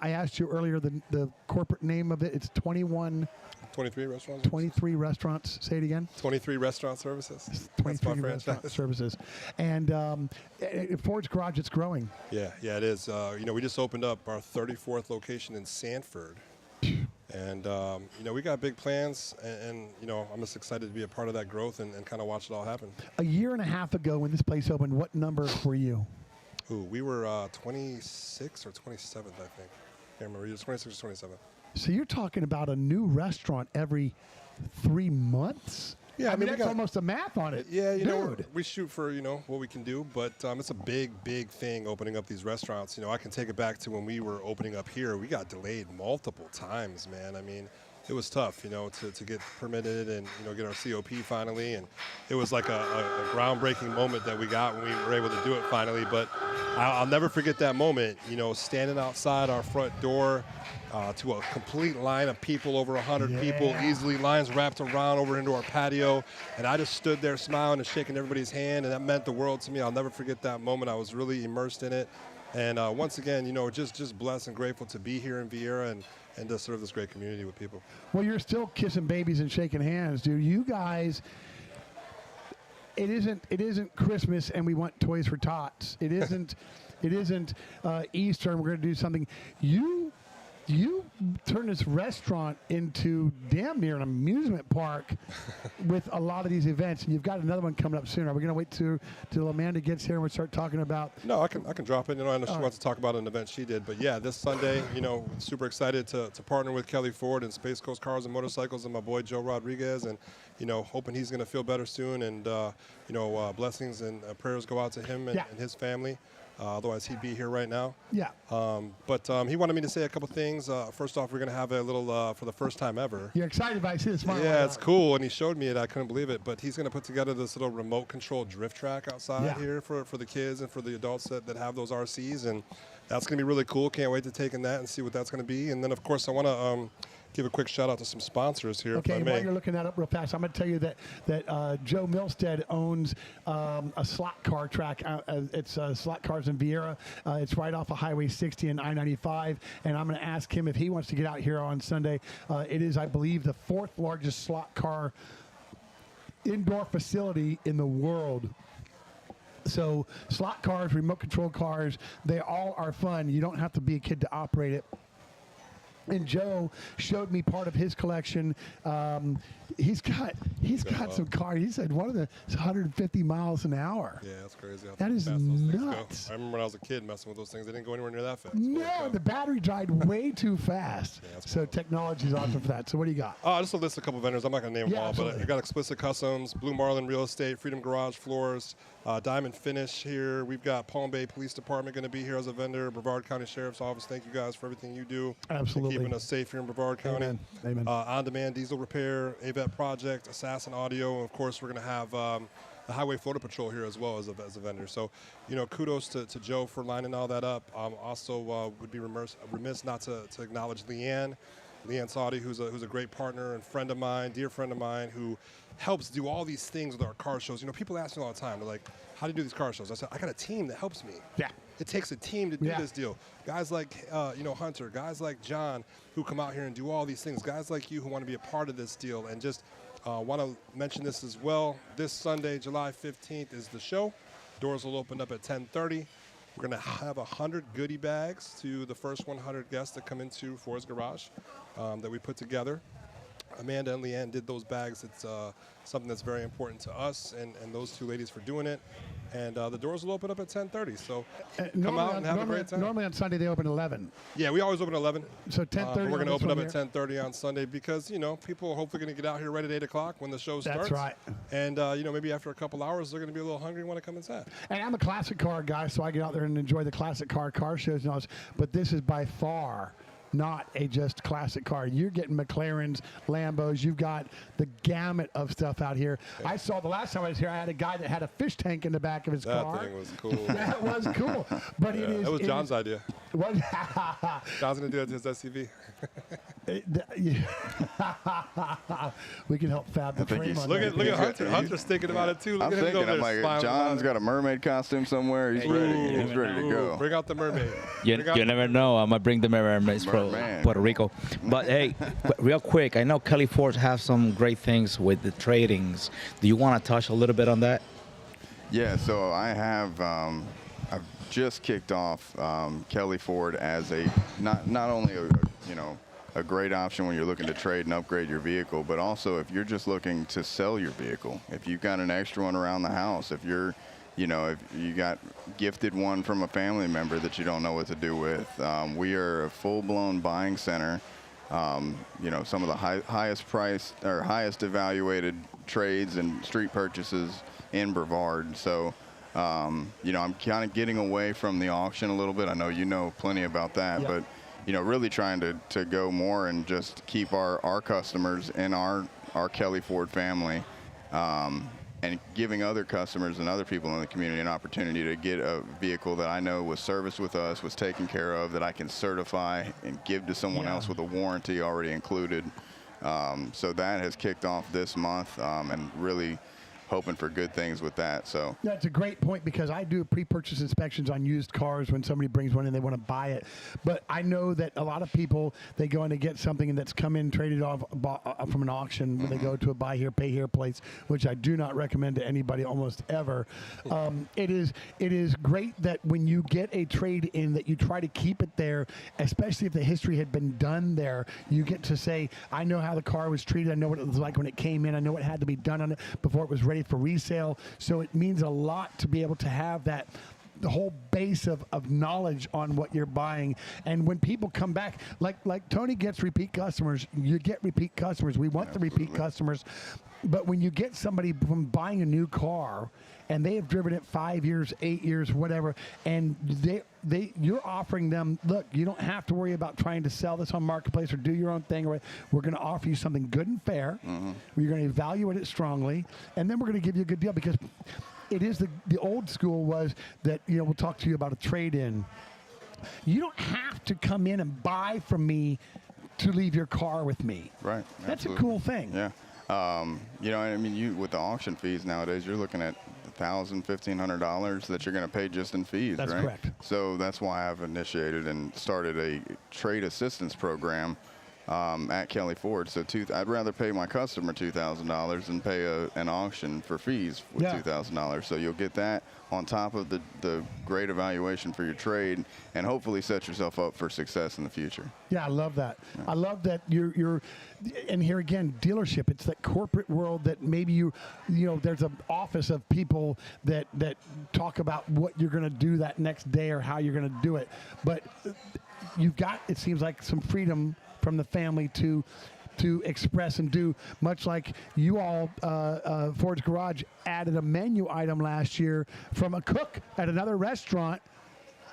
I asked you earlier the corporate name of it. It's 23 restaurants. 23 restaurants. Say it again. 23 restaurant services. 23 restaurant services. And Ford's Garage, it's growing. Yeah, it is. We just opened up our 34th location in Sanford. And, we got big plans, and I'm just excited to be a part of that growth and kind of watch it all happen. A year and a half ago when this place opened, what number were you? We were 26 or 27th, I think. I can't remember. It was 26 or 27. So you're talking about a new restaurant every 3 months? Yeah, I mean that's almost a math on it. Yeah, Dude. we shoot for, what we can do, but it's a big, big thing opening up these restaurants. I can take it back to when we were opening up here. We got delayed multiple times, man. I mean, it was tough, to get permitted and, get our COP finally. And it was like a groundbreaking moment that we got when we were able to do it finally. But I'll never forget that moment, standing outside our front door to a complete line of people, over 100 people, easily lines wrapped around over into our patio. And I just stood there smiling and shaking everybody's hand, and that meant the world to me. I'll never forget that moment. I was really immersed in it. And once again, just blessed and grateful to be here in Vieira and to serve this great community with people. Well, you're still kissing babies and shaking hands, dude. You guys, it isn't Christmas and we want toys for tots. It isn't Easter and we're going to do something. You turn this restaurant into damn near an amusement park with a lot of these events, and you've got another one coming up soon. Are we going to wait till Amanda gets here and we start talking about? No, I can drop it. I know she wants to talk about an event she did, but yeah, this Sunday, super excited to partner with Kelly Ford and Space Coast Cars and Motorcycles and my boy Joe Rodriguez, and hoping he's going to feel better soon, and blessings and prayers go out to him and his family. Otherwise, he'd be here right now. Yeah. But he wanted me to say a couple things. First off, we're going to have a little, for the first time ever. You're excited by this smile. Yeah, it's cool. And he showed me it. I couldn't believe it. But he's going to put together this little remote control drift track outside here for the kids and for the adults that have those RCs. And that's going to be really cool. Can't wait to take in that and see what that's going to be. And then, of course, I want to give a quick shout out to some sponsors here. Okay, while you're looking that up real fast, I'm going to tell you that Joe Milstead owns a slot car track. It's Slot Cars in Vieira. It's right off of Highway 60 and I-95, and I'm going to ask him if he wants to get out here on Sunday. It is, I believe, the 4th largest slot car indoor facility in the world. So slot cars, remote control cars, they all are fun. You don't have to be a kid to operate it. And Joe showed me part of his collection. He's got some cars. He said one of the 150 miles an hour. Yeah, that's crazy. That is fast those things nuts. go. I remember when I was a kid messing with those things. They didn't go anywhere near that fast. No, the battery died way too fast. Yeah, that's so cool. technology is awesome for that. So what do you got? I just list a couple vendors. I'm not going to name them all, absolutely. but I got Explicit Customs, Blue Marlin Real Estate, Freedom Garage Floors, Diamond Finish here. We've got Palm Bay Police Department going to be here as a vendor, Brevard County Sheriff's Office. Thank you guys for everything you do. Absolutely. Keeping us safe here in Brevard County. Amen. Amen. On-demand diesel repair, AVET Project, Assassin Audio, and of course we're going to have the Highway Photo Patrol here as well as a vendor. So, kudos to Joe for lining all that up. Also, would be remiss not to acknowledge Leanne Saudi, who's a great partner and friend of mine, dear friend of mine, who helps do all these things with our car shows. People ask me all the time, they're like, how do you do these car shows? I said, I got a team that helps me. Yeah. It takes a team to do this deal. Guys like, Hunter, guys like John, who come out here and do all these things, guys like you who want to be a part of this deal. And just want to mention this as well. This Sunday, July 15th, is the show. Doors will open up at 10:30. We're going to have 100 goodie bags to the first 100 guests that come into Ford's Garage that we put together. Amanda and Leanne did those bags. It's something that's very important to us and those two ladies for doing it. And the doors will open up at 10:30. So come out and have a great time. Normally on Sunday they open at 11. Yeah, we always open at 11. So 10:30. We're going to open up at 10:30 on Sunday because, people are hopefully going to get out here right at 8 o'clock when the show starts. That's right. And, maybe after a couple hours, they're going to be a little hungry and want to come inside. And I'm a classic car guy, so I get out there and enjoy the classic car shows and all this. But this is by far not a just classic car. You're getting McLarens, Lambos. You've got the gamut of stuff out here. Yeah. I saw the last time I was here, I had a guy that had a fish tank in the back of his car. That thing was cool. That was cool. But yeah, that was John's idea. What? John's going to do that to his SUV. We can help fab the frame on Look at Hunter. Hunter's thinking about it too. Look I'm at him thinking, over I'm there like, John's got a mermaid costume somewhere. He's ready. He's ready to go. Bring out the mermaid. You never know. I might bring the mermaids from Puerto Rico. But hey, real quick, I know Kelly Ford has some great things with the tradings. Do you want to touch a little bit on that? Yeah, so I have I've just kicked off Kelly Ford as a not only a great option when you're looking to trade and upgrade your vehicle, but also if you're just looking to sell your vehicle. If you've got an extra one around the house, if you're if you got gifted one from a family member that you don't know what to do with, we are a full-blown buying center. Some of the highest priced or highest evaluated trades and street purchases in Brevard. So, I'm kind of getting away from the auction a little bit. I know you know plenty about that, but, really trying to go more and just keep our customers in our Kelly Ford family. And giving other customers and other people in the community an opportunity to get a vehicle that I know was serviced with us, was taken care of, that I can certify and give to someone else with a warranty already included. So that has kicked off this month, and really hoping for good things with that. So that's a great point, because I do pre-purchase inspections on used cars when somebody brings one in, they want to buy it. But I know that a lot of people, they go in to get something that's come in traded off from an auction when they go to a buy here, pay here place, which I do not recommend to anybody almost ever. It is great that when you get a trade in, that you try to keep it there, especially if the history had been done there. You get to say, I know how the car was treated. I know what it was like when it came in. I know what had to be done on it before it was ready for resale. So it means a lot to be able to have that, the whole base of knowledge on what you're buying. And when people come back, like Tony gets repeat customers, you get repeat customers. We want the repeat customers. But when you get somebody from buying a new car and they have driven it 5 years, 8 years, whatever, and you're offering them, look, you don't have to worry about trying to sell this on Marketplace or do your own thing. We're going to offer you something good and fair. We're going to evaluate it strongly, and then we're going to give you a good deal, because it is the old school was that, we'll talk to you about a trade-in. You don't have to come in and buy from me to leave your car with me. Right. That's a cool thing. Yeah. With the auction fees nowadays, you're looking at $1,000, $1,500 that you're going to pay just in fees. That's right? correct. So that's why I've initiated and started a trade assistance program at Kelly Ford. So I'd rather pay my customer $2,000 than pay an auction for fees with $2,000. So you'll get that. on top of the great evaluation for your trade, and hopefully set yourself up for success in the future. Yeah, I love that. I love that you're, and here again, dealership. It's that corporate world that maybe you know, there's an office of people that talk about what you're going to do that next day or how you're going to do it. But you've got, it seems like, some freedom from the family to express and do, much like you all, Ford's Garage added a menu item last year from a cook at another restaurant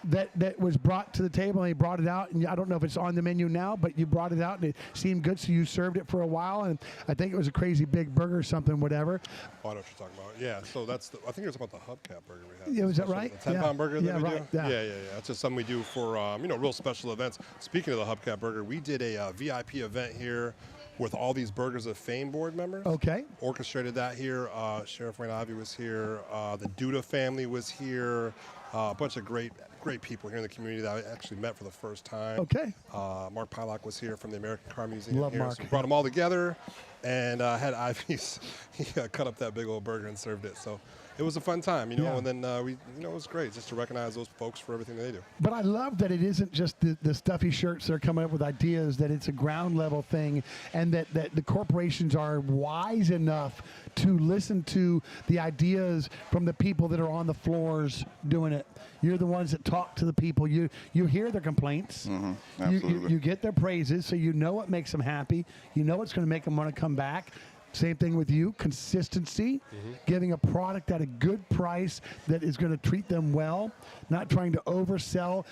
that was brought to the table, and they brought it out, and I don't know if it's on the menu now, but you brought it out and it seemed good, so you served it for a while, and I think it was a crazy big burger or something, whatever. Oh, I know what you're talking about. Yeah, so that's I think it was about the hubcap burger we had. Yeah, was that right? The 10-pound burger that we right. do? Yeah. Yeah. It's just something we do for, real special events. Speaking of the hubcap burger, we did a VIP event here with all these Burgers of Fame board members. Okay. Orchestrated that here. Sheriff Wayne Ivey was here. The Duda family was here. A bunch of great people here in the community that I actually met for the first time. Okay. Mark Pilak was here from the American Car Museum. Love here. Mark. So we brought them all together, and had Ivey's. He cut up that big old burger and served it. So it was a fun time, Yeah. And then it was great just to recognize those folks for everything they do. But I love that it isn't just the stuffy shirts that are coming up with ideas, that it's a ground level thing, and that the corporations are wise enough to listen to the ideas from the people that are on the floors doing it. You're the ones that talk to the people. You hear their complaints. Absolutely. You get their praises, so you know what makes them happy. You know what's going to make them want to come back. Same thing with you, consistency, giving a product at a good price that is going to treat them well, not trying to oversell.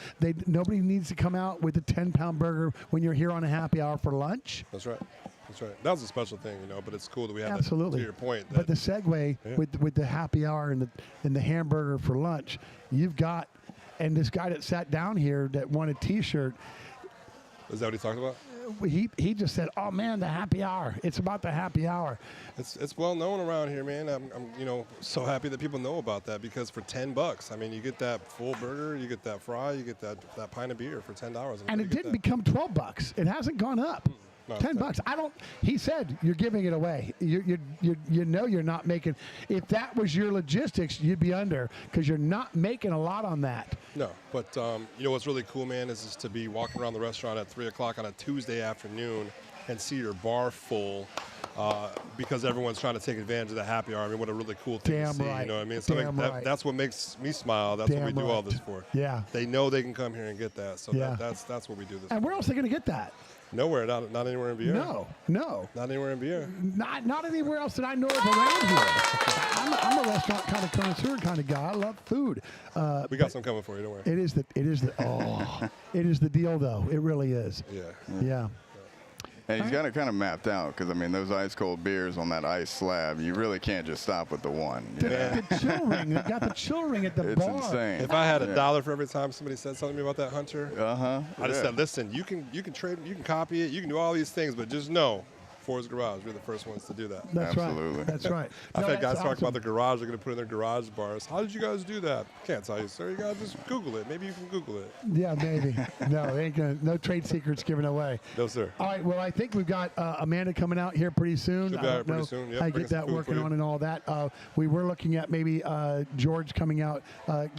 Nobody needs to come out with a 10-pound burger when you're here on a happy hour for lunch. That's right. That was a special thing, but it's cool that we have Absolutely. that, to your point. But the segue with the happy hour and the hamburger for lunch, you've got, and this guy that sat down here that won a T-shirt. Is that what he talked about? He just said, "Oh man, the happy hour. It's about the happy hour." It's well known around here, man. I'm so happy that people know about that, because for $10, I mean, you get that full burger, you get that fry, you get that pint of beer for $10. And it didn't become $12. It hasn't gone up. No, $10. He said you're giving it away. You know you're not making. If that was your logistics, you'd be under, because you're not making a lot on that. No, but what's really cool, man, is just to be walking around the restaurant at 3 o'clock on a Tuesday afternoon and see your bar full, because everyone's trying to take advantage of the happy hour. I mean, what a really cool thing to see. Right. You know what I mean? So that's what makes me smile. That's what we do all this for. Yeah. They know they can come here and get that. So that's what we do this. And where else are they going to get that? Nowhere, not anywhere in Beer. No. Not anywhere in Beer. Not anywhere else that I know of around here. I'm a restaurant kind of connoisseur kind of guy. I love food. We got some coming for you. Don't worry. It is the deal though. It really is. Yeah. And he's got it kind of mapped out, because, I mean, those ice cold beers on that ice slab, you really can't just stop with the one. The chill ring. They got the chill ring at the bar. It's insane. If I had $1 for every time somebody said something to me about that Hunter, I just Yeah. said, listen, you can trade, you can copy it, you can do all these things, but just know, Ford's Garage, we're the first ones to do that. That's Absolutely. right. That's right. I've had guys that's talk about awesome. the garage they're going to put in their garage bars. How did you guys do that? Can't tell you, sir. You got to just Google it. Maybe you can Google it. Yeah, maybe. No, ain't gonna. No trade secrets given away. No, sir. All right. Well, I think we've got Amanda coming out here pretty soon. Should be I out don't pretty know soon. Yep, how you bring get some that food working for you. on and all that. We were looking at maybe George coming out.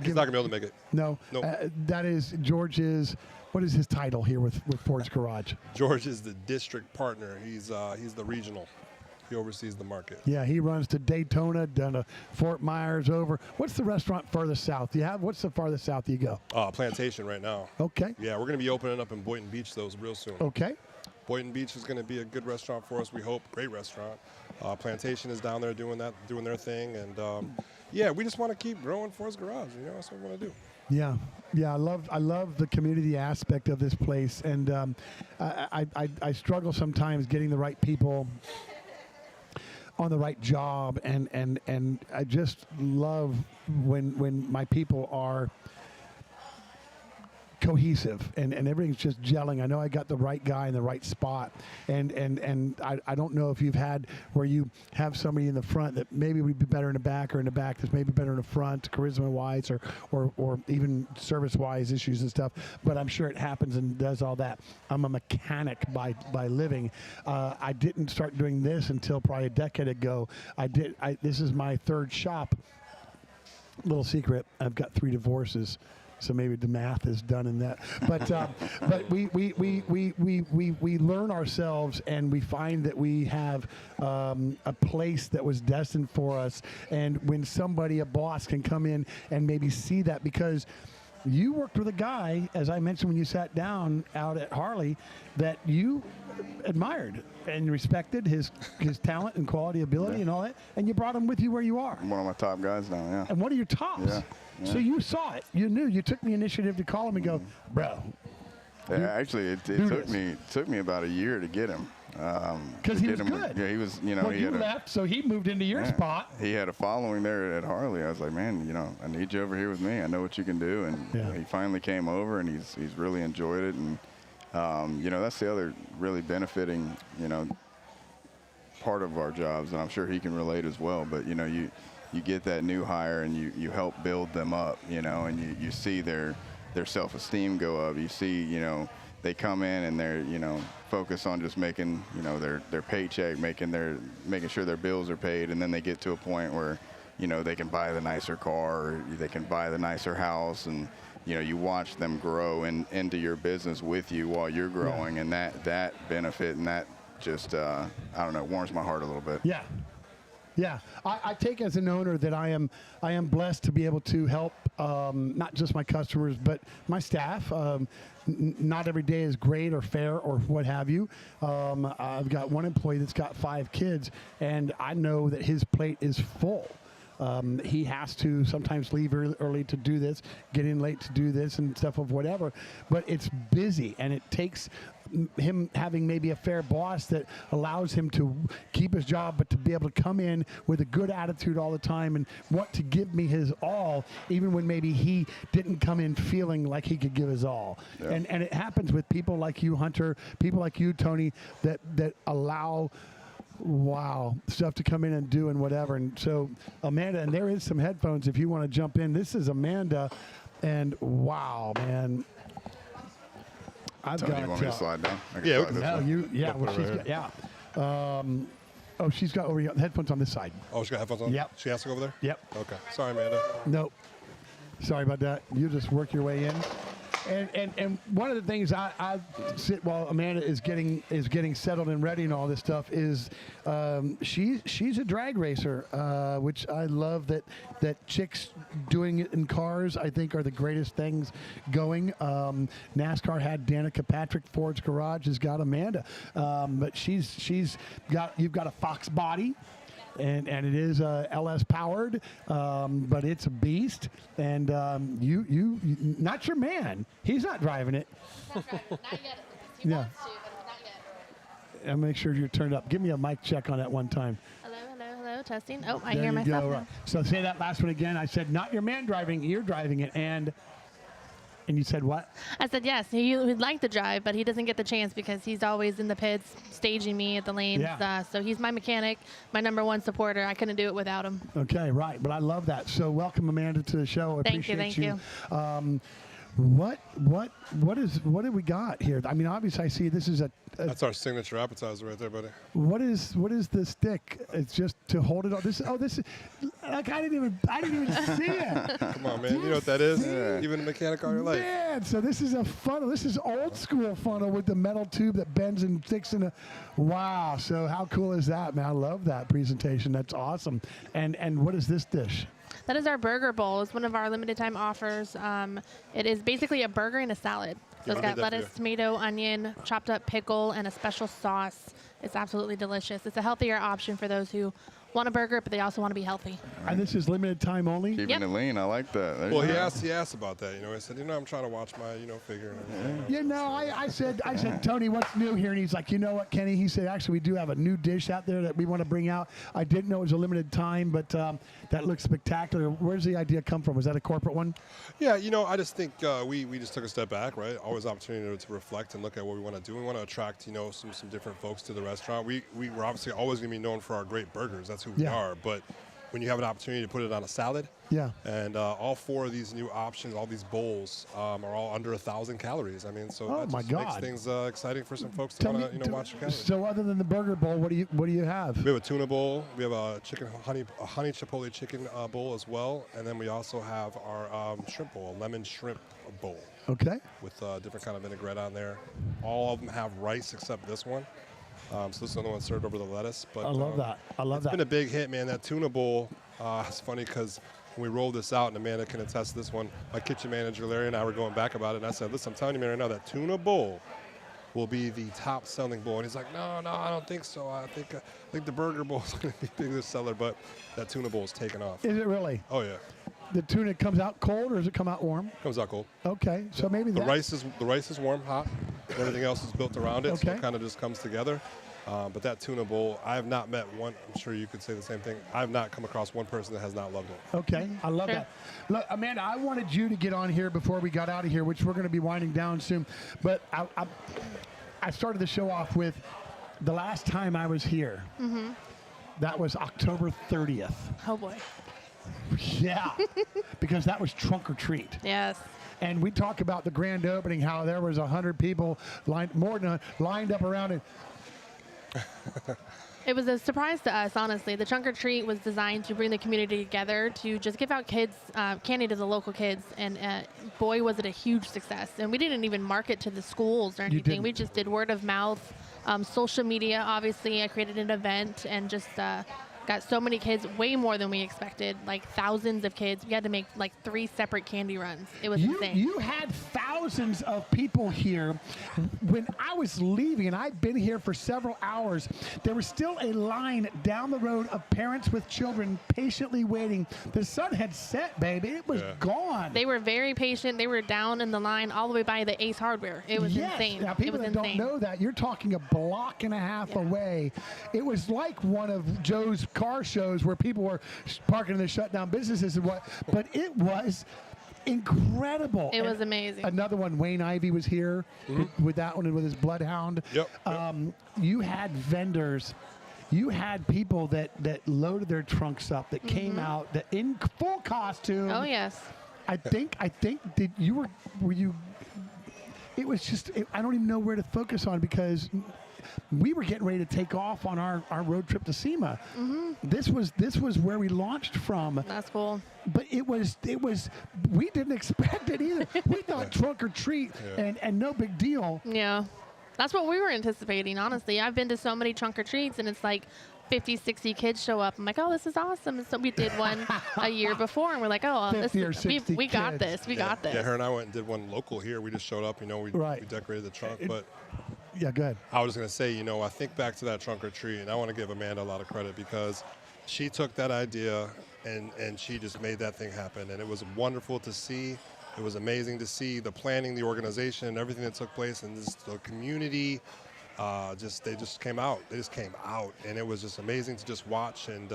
He's not going to be able to make it. No. Nope. That is George's. What is his title here with Ford's Garage? George is the district partner. He's the regional. He oversees the market. Yeah, he runs to Daytona, down to Fort Myers, over. What's the restaurant furthest south? What's the farthest south you go? Plantation right now. Okay. Yeah, we're going to be opening up in Boynton Beach those real soon. Okay. Boynton Beach is going to be a good restaurant for us, we hope. Great restaurant. Plantation is down there doing their thing. And, we just want to keep growing Ford's Garage. That's what we want to do. Yeah, I love the community aspect of this place, and I struggle sometimes getting the right people on the right job, and I just love when my people are cohesive and everything's just gelling. I know I got the right guy in the right spot, and I don't know if you've had where you have somebody in the front that maybe would be better in the back, or in the back that's maybe better in the front, charisma wise or even service wise issues and stuff, but I'm sure it happens and does all that. I'm a mechanic by living. I didn't start doing this until probably a decade ago. This is my third shop Little secret, I've got 3 divorces. So maybe the math is done in that, but we learn ourselves, and we find that we have a place that was destined for us. And when somebody, a boss, can come in and maybe see that, because you worked with a guy, as I mentioned when you sat down out at Harley, that you admired and respected his talent and quality, ability, and all that, and you brought him with you where you are. One of my top guys now, yeah. And one of your tops. Yeah. So you saw it. You knew. You took the initiative to call him and go, bro. Yeah, actually, it took me about a year to get him. Because he was good. Yeah, he was. You know, well, he you left, so he moved into your spot. He had a following there at Harley. I was like, man, you know, I need you over here with me. I know what you can do. And he finally came over, and he's really enjoyed it. And you know, that's the other really benefiting, you know, part of our jobs, and I'm sure he can relate as well. But you know, you get that new hire, and you help build them up, you know, and you see their self-esteem go up. You see, you know, they come in and they're, you know, focus on just making, you know, their paycheck, making sure their bills are paid, and then they get to a point where, you know, they can buy the nicer car, or they can buy the nicer house, and you know, you watch them grow into your business with you while you're growing, and that benefit, and that just I don't know, warms my heart a little bit. Yeah. Yeah, I take as an owner that I am blessed to be able to help not just my customers but my staff. Not every day is great or fair or what have you. I've got one employee that's got 5 kids, and I know that his plate is full. He has to sometimes leave early to do this, get in late to do this and stuff of whatever, but it's busy, and it takes him having maybe a fair boss that allows him to keep his job, but to be able to come in with a good attitude all the time and want to give me his all, even when maybe he didn't come in feeling like he could give his all. Yeah. And it happens with people like you, Hunter, people like you, Tony, that allow stuff to come in and do and whatever. And so Amanda, and there is some headphones if you want to jump in. This is Amanda, and wow, man. Tony, you want me to slide down? She's got over here, headphones on this side. Oh, she's got headphones on? Yep. She has to go over there? Yep. Okay. Sorry, Amanda. Nope. Sorry about that. You just work your way in. And one of the things I sit while Amanda is getting settled and ready and all this stuff is she's a drag racer, which I love that chicks doing it in cars, I think, are the greatest things going. NASCAR had Danica Patrick. Ford's Garage has got Amanda, but you've got a Fox body. And it is LS powered, but it's a beast. And you not your man. He's not driving it. Not yet. He wants to, but not yet. And make sure you're turned up. Give me a mic check on that one time. Hello, testing. Oh, I There hear you myself go. now. Right. So say that last one again. I said, not your man driving, you're driving it. And you said what? I said yes. He would like to drive, but he doesn't get the chance because he's always in the pits staging me at the lanes. Yeah. So he's my mechanic, my #1 supporter. I couldn't do it without him. Okay, right. But I love that. So welcome, Amanda, to the show. I Thank you. appreciate you. What do we got here? I mean, obviously, I see this is That's our signature appetizer right there, buddy. What is the stick? It's just to hold it on. This is like I didn't even see it. Come on, man. You know what that is? Even a mechanic all your life. Man, so this is a funnel. This is old school funnel with the metal tube that bends and sticks in a. Wow. So how cool is that, man? I love that presentation. That's awesome. And what is this dish? That is our burger bowl. It's one of our limited time offers. It is basically a burger and a salad. So it's got lettuce, tomato, onion, chopped up pickle, and a special sauce. It's absolutely delicious. It's a healthier option for those who want a burger, but they also want to be healthy. And this is limited time only? Keeping it lean. I like that. Well, he asked about that. He said, I'm trying to watch my, figure. And I said, Tony, what's new here? And he's like, you know what, Kenny? He said, actually, we do have a new dish out there that we want to bring out. I didn't know it was a limited time, but that looks spectacular. Where's the idea come from? Was that a corporate one? Yeah, I just think we just took a step back, right? Always opportunity to reflect and look at what we want to do. We want to attract, some different folks to the restaurant. We're obviously always going to be known for our great burgers. That's who we are. But when you have an opportunity to put it on a salad. Yeah. And all 4 of these new options, all these bowls, are all under 1,000 calories. I mean, so Oh, that my just God. makes things exciting for some folks to Tell want me- to watch your calories. So other than the burger bowl, what do you have? We have a tuna bowl. We have a honey chipotle chicken bowl as well, and then we also have our shrimp bowl, lemon shrimp bowl. Okay. With different kind of vinaigrette on there. All of them have rice except this one. So this is the one served over the lettuce. But I love that. I love it's that. been a big hit, man. That tuna bowl. It's funny because when we rolled this out, and Amanda can attest to this one, my kitchen manager Larry and I were going back about it, and I said, "Listen, I'm telling you, man, right now that tuna bowl will be the top selling bowl." And he's like, "No, I don't think so. I think the burger bowl is going to be the biggest seller, but that tuna bowl is taking off." Is it really? Oh yeah. The tuna comes out cold or does it come out warm? Comes out cold. Okay, so maybe The that. rice is warm, hot. Everything else is built around it, so Okay. it kind of just comes together. But that tuna bowl, I have not met one. I'm sure you could say the same thing. I have not come across one person that has not loved it. Okay, I love Sure. that. Look, Amanda, I wanted you to get on here before we got out of here, which we're going to be winding down soon. But I started the show off with the last time I was here. Mm-hmm. That was October 30th. Oh boy. Yeah, because that was Trunk or Treat. Yes. And we talk about the grand opening, how there was 100 people lined up around it. It was a surprise to us, honestly. The Trunk or Treat was designed to bring the community together to just give out kids candy to the local kids, and boy, was it a huge success. And we didn't even market to the schools or anything. didn't. We just did word of mouth, social media. Obviously, I created an event and just got so many kids, way more than we expected, like thousands of kids. We had to make like 3 separate candy runs. It was insane. You had thousands of people here. When I was leaving, and I'd been here for several hours, there was still a line down the road of parents with children patiently waiting. The sun had set, baby. It was gone. They were very patient. They were down in the line all the way by the Ace Hardware. It was Yes. insane. Now, It people was that insane. don't know that, you're talking a block and a half away. It was like one of Joe's car shows where people were parking in the shut down businesses and what, but it was incredible. It And was amazing. Another one, Wayne Ivey was here with that one and with his bloodhound. Yep. You had vendors. You had people that loaded their trunks up, that came out that in full costume. Oh, yes. I think did you were you? It was just I don't even know where to focus on because we were getting ready to take off on our road trip to SEMA. This was where we launched from. That's cool. But it was we didn't expect it either. We thought Trunk or Treat and no big deal. Yeah. That's what we were anticipating, honestly. I've been to so many Trunk or Treats, and it's like 50, 60 kids show up. I'm like, oh, this is awesome. And so we did one a year before, and we're like, oh, 50 or 60 we got kids. this. We got this. Yeah, her and I went and did one local here. We just showed up, we decorated the trunk. But Yeah, go ahead. I was going to say, I think back to that Trunk or Treat, and I want to give Amanda a lot of credit because she took that idea and she just made that thing happen. And it was wonderful to see. It was amazing to see the planning, the organization, and everything that took place, and just the community. They just came out. They just came out, and it was just amazing to just watch. And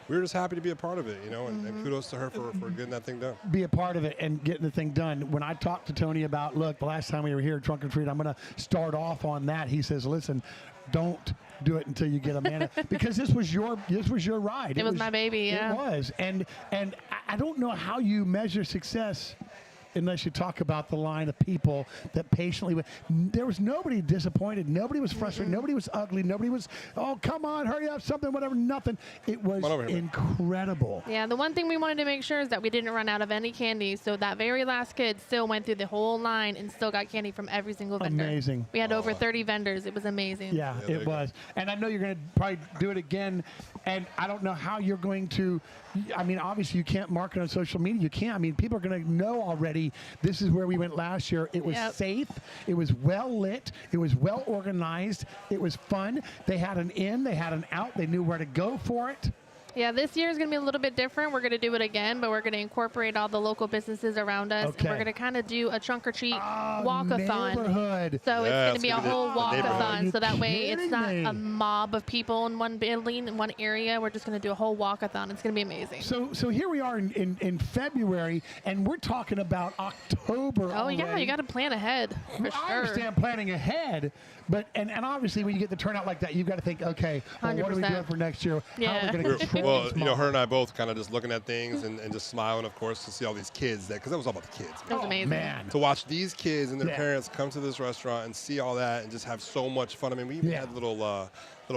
we were just happy to be a part of it, and kudos to her for getting that thing done. Be a part of it and getting the thing done. When I talked to Tony about, look, the last time we were here at Trunk or Treat, I'm going to start off on that. He says, listen, don't do it until you get Amanda because this was your ride. It was my baby, yeah. It was, and I don't know how you measure success unless you talk about the line of people that patiently went. There was nobody disappointed. Nobody was frustrated. Nobody was ugly. Nobody was, oh, come on, hurry up, something, whatever, nothing. It was incredible. Yeah, the one thing we wanted to make sure is that we didn't run out of any candy. So that very last kid still went through the whole line and still got candy from every single vendor. Amazing. We had over 30 vendors. It was amazing. Yeah, it was. And I know you're going to probably do it again. And I don't know how you're going to, I mean, obviously you can't market on social media. You can't. I mean, people are going to know already this is where we went last year. It was safe. It was well lit. It was well organized. It was fun. They had an in. They had an out. They knew where to go for it. Yeah, this year is going to be a little bit different. We're going to do it again, but we're going to incorporate all the local businesses around us. And we're going to kind of do a Trunk or Treat walk-a-thon. Neighborhood. So it's going to be a whole Are walk-a-thon. you So that way it's not kidding me? a mob of people in one building, in one area. We're just going to do a whole walk-a-thon. It's going to be amazing. So here we are in February, and we're talking about October Oh, yeah, already. you got to plan ahead, for I sure. understand planning ahead, but and obviously when you get the turnout like that, you've got to think, okay, well, what are we 100%. doing for next year? How are Yeah. we going to control Very Well, you know, small. her and I both kind of just looking at things and just smiling, of course, to see all these kids because that was all about the kids. That was amazing. Man. To watch these kids and their Yeah. parents come to this restaurant and see all that and just have so much fun. I mean, we even Yeah. had a little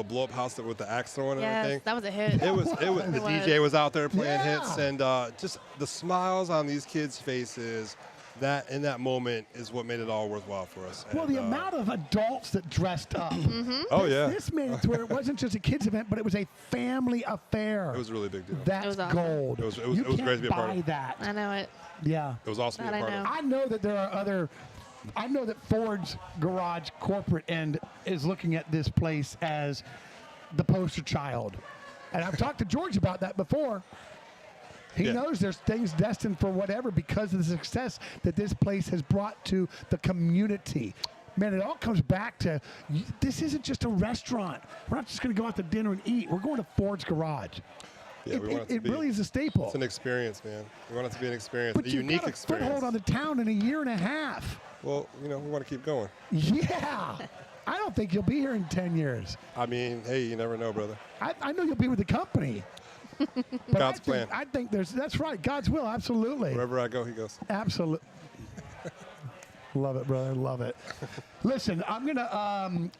blow up house with the axe throwing and Yes, everything. that was a hit. It was the was. DJ was out there playing Yeah. hits and just the smiles on these kids' faces. That in that moment is what made it all worthwhile for us. Well, And, the amount of adults that dressed up. Oh yeah, This made it to where it wasn't just a kids event, but it was a family affair. it was a really big deal. That's It was awesome. gold. It was You great to can't be a part buy of. that. I know it. Yeah. It was awesome to be a That I part of. know. I know that there are other. I know that Ford's garage corporate end is looking at this place as the poster child, and I've talked to George about that before. He Yeah. knows there's things destined for whatever because of the success that this place has brought to the community. Man, it all comes back to this isn't just a restaurant. We're not just going to go out to dinner and eat. We're going to Ford's Garage. Yeah, we want it to be. Really is a staple. It's an experience, man. We want it to be an experience, But a you've unique got a experience. foothold on the town in a year and a half. Well, you know, we want to keep going. Yeah. I don't think you'll be here in 10 years. I mean, hey, you never know, brother. I know you'll be with the company. But God's plan. I think that's right. God's will, absolutely. Wherever I go, he goes. Absolutely. Love it, brother. Love it. Listen, I'm gonna.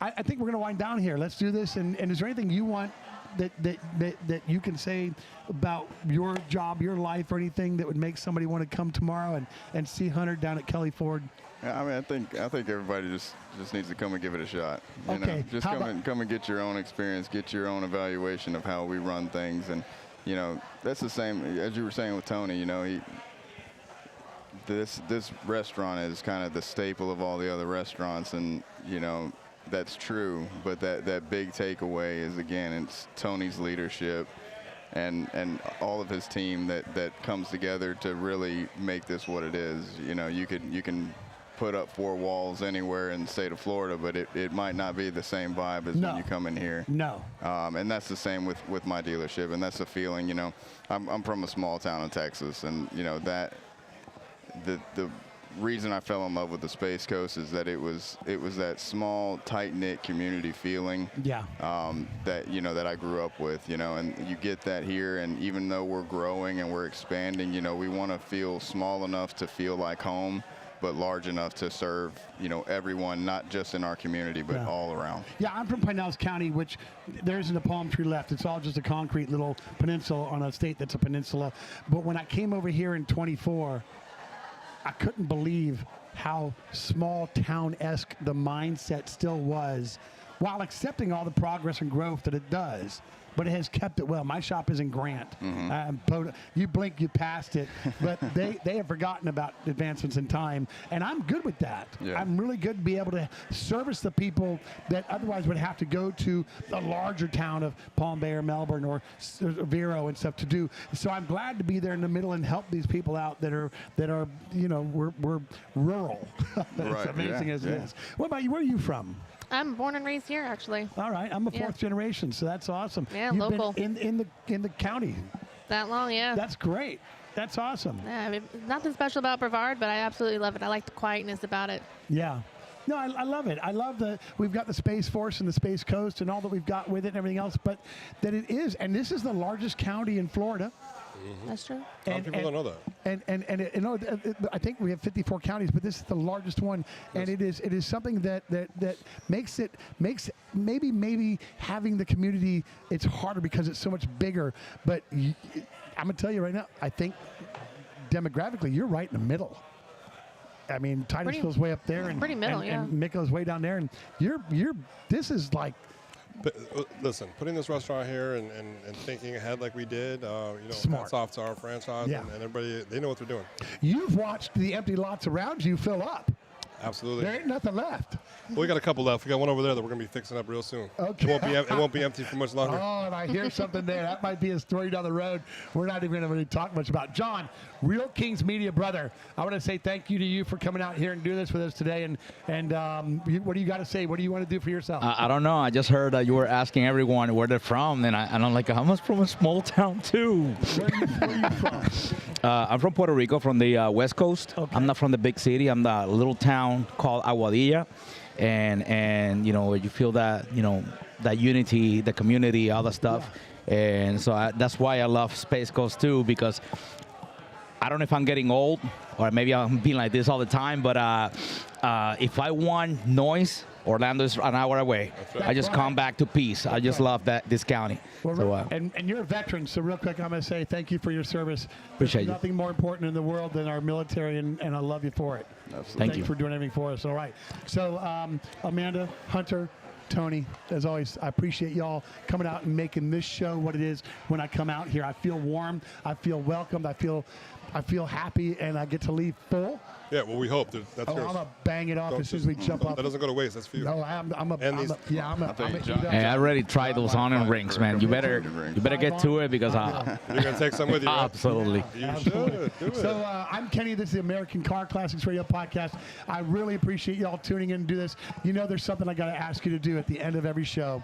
I think we're gonna wind down here. Let's do this. And is there anything you want that you can say about your job, your life, or anything that would make somebody want to come tomorrow and see Hunter down at Kelly Ford? Yeah, I mean, I think everybody just needs to come and give it a shot. You Okay, know? Just how come and get your own experience, get your own evaluation of how we run things, and you know that's the same as you were saying with Tony. You know, this restaurant is kind of the staple of all the other restaurants, and you know that's true. But that big takeaway is again, it's Tony's leadership and all of his team that comes together to really make this what it is. You know, you can put up four walls anywhere in the state of Florida, but it might not be the same vibe as when you come in here. No. And that's the same with my dealership, and that's the feeling. You know, I'm from a small town in Texas, and you know that the reason I fell in love with the Space Coast is that it was that small, tight-knit community feeling. Yeah. That I grew up with. You know, and you get that here, and even though we're growing and we're expanding, you know, we want to feel small enough to feel like home, but large enough to serve, you know, everyone, not just in our community, but all around. Yeah, I'm from Pinellas County, which there isn't a palm tree left. It's all just a concrete little peninsula on a state that's a peninsula. But when I came over here in 24, I couldn't believe how small town-esque the mindset still was, while accepting all the progress and growth that it does. But it has kept it well. My shop is in Grant. You blink, you passed it. But they have forgotten about advancements in time. And I'm good with that. Yeah. I'm really good to be able to service the people that otherwise would have to go to the larger town of Palm Bay or Melbourne or Vero and stuff to do. So I'm glad to be there in the middle and help these people out that are you know, we're rural. As Right, amazing as it yeah. is. What about you? Where are you from? I'm born and raised here, actually. All right, I'm a Yeah. fourth generation, so that's awesome. Yeah, You've local. been in the county. That long, yeah. That's great. That's awesome. Yeah, I mean, nothing special about Brevard, but I absolutely love it. I like the quietness about it. Yeah. No, I love it. I love we've got the Space Force and the Space Coast and all that we've got with it and everything else, but that it is, and this is the largest county in Florida. That's true. A lot of people don't know that. And I think we have 54 counties, but this is the largest one, and it is something that makes maybe having the community, it's harder because it's so much bigger. But I'm gonna tell you right now, I think demographically you're right in the middle. I mean, Titusville's way up there, and pretty middle, and Mickle's way down there, and you're this is like. But listen, putting this restaurant here and thinking ahead like we did, you know, Smart. hats off to our franchise Yeah. and everybody. They know what they're doing. You've watched the empty lots around you fill up. Absolutely. There ain't nothing left. Well, we got a couple left. We got one over there that we're going to be fixing up real soon. Okay. It won't be empty for much longer. Oh, and I hear something there. That might be a story down the road we're not even going to really talk much about. John, Real Kings Media brother, I want to say thank you to you for coming out here and doing this with us today. And what do you got to say? What do you want to do for yourself? I don't know. I just heard that you were asking everyone where they're from, and I'm like, I'm from a small town too. Where are you from? I'm from Puerto Rico, from the West Coast. Okay. I'm not from the big city. I'm the little town called Aguadilla, and you know, you feel that, you know, that unity, the community, all the stuff, and so that's why I love Space Coast too, because I don't know if I'm getting old or maybe I'm being like this all the time, but if I want noise, Orlando is an hour away. right. I just come back to peace. I just love this county. Well, So, and you're a veteran, so real quick, I'm going to say thank you for your service. Appreciate There's you. nothing more important in the world than our military, and I love you for it. Thank you for doing everything for us. All right. So, Amanda, Hunter, Tony, as always, I appreciate y'all coming out and making this show what it is. When I come out here, I feel warm, I feel welcomed, I feel happy, and I get to leave full. Yeah, well, we hope that's I'm yours. gonna bang it off as soon as we jump off. That doesn't go to waste. That's for you. No, I'm a Hey, I already tried those onion rings, man. You better get to it because You're gonna take some with you. Right? absolutely. You should do it. So I'm Kenny. This is the American Car Classics Radio Podcast. I really appreciate y'all tuning in and do this. You know, there's something I got to ask you to do at the end of every show.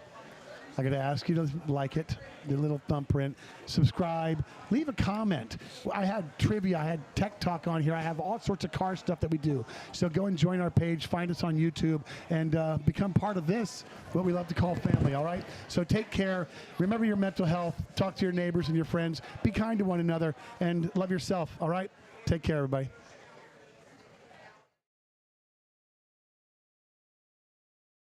I got to ask you to like it, the little thumbprint, subscribe, leave a comment. I had trivia, I had tech talk on here. I have all sorts of car stuff that we do. So go and join our page, find us on YouTube, and become part of this, what we love to call family, all right? So take care. Remember your mental health. Talk to your neighbors and your friends. Be kind to one another, and love yourself, all right? Take care, everybody.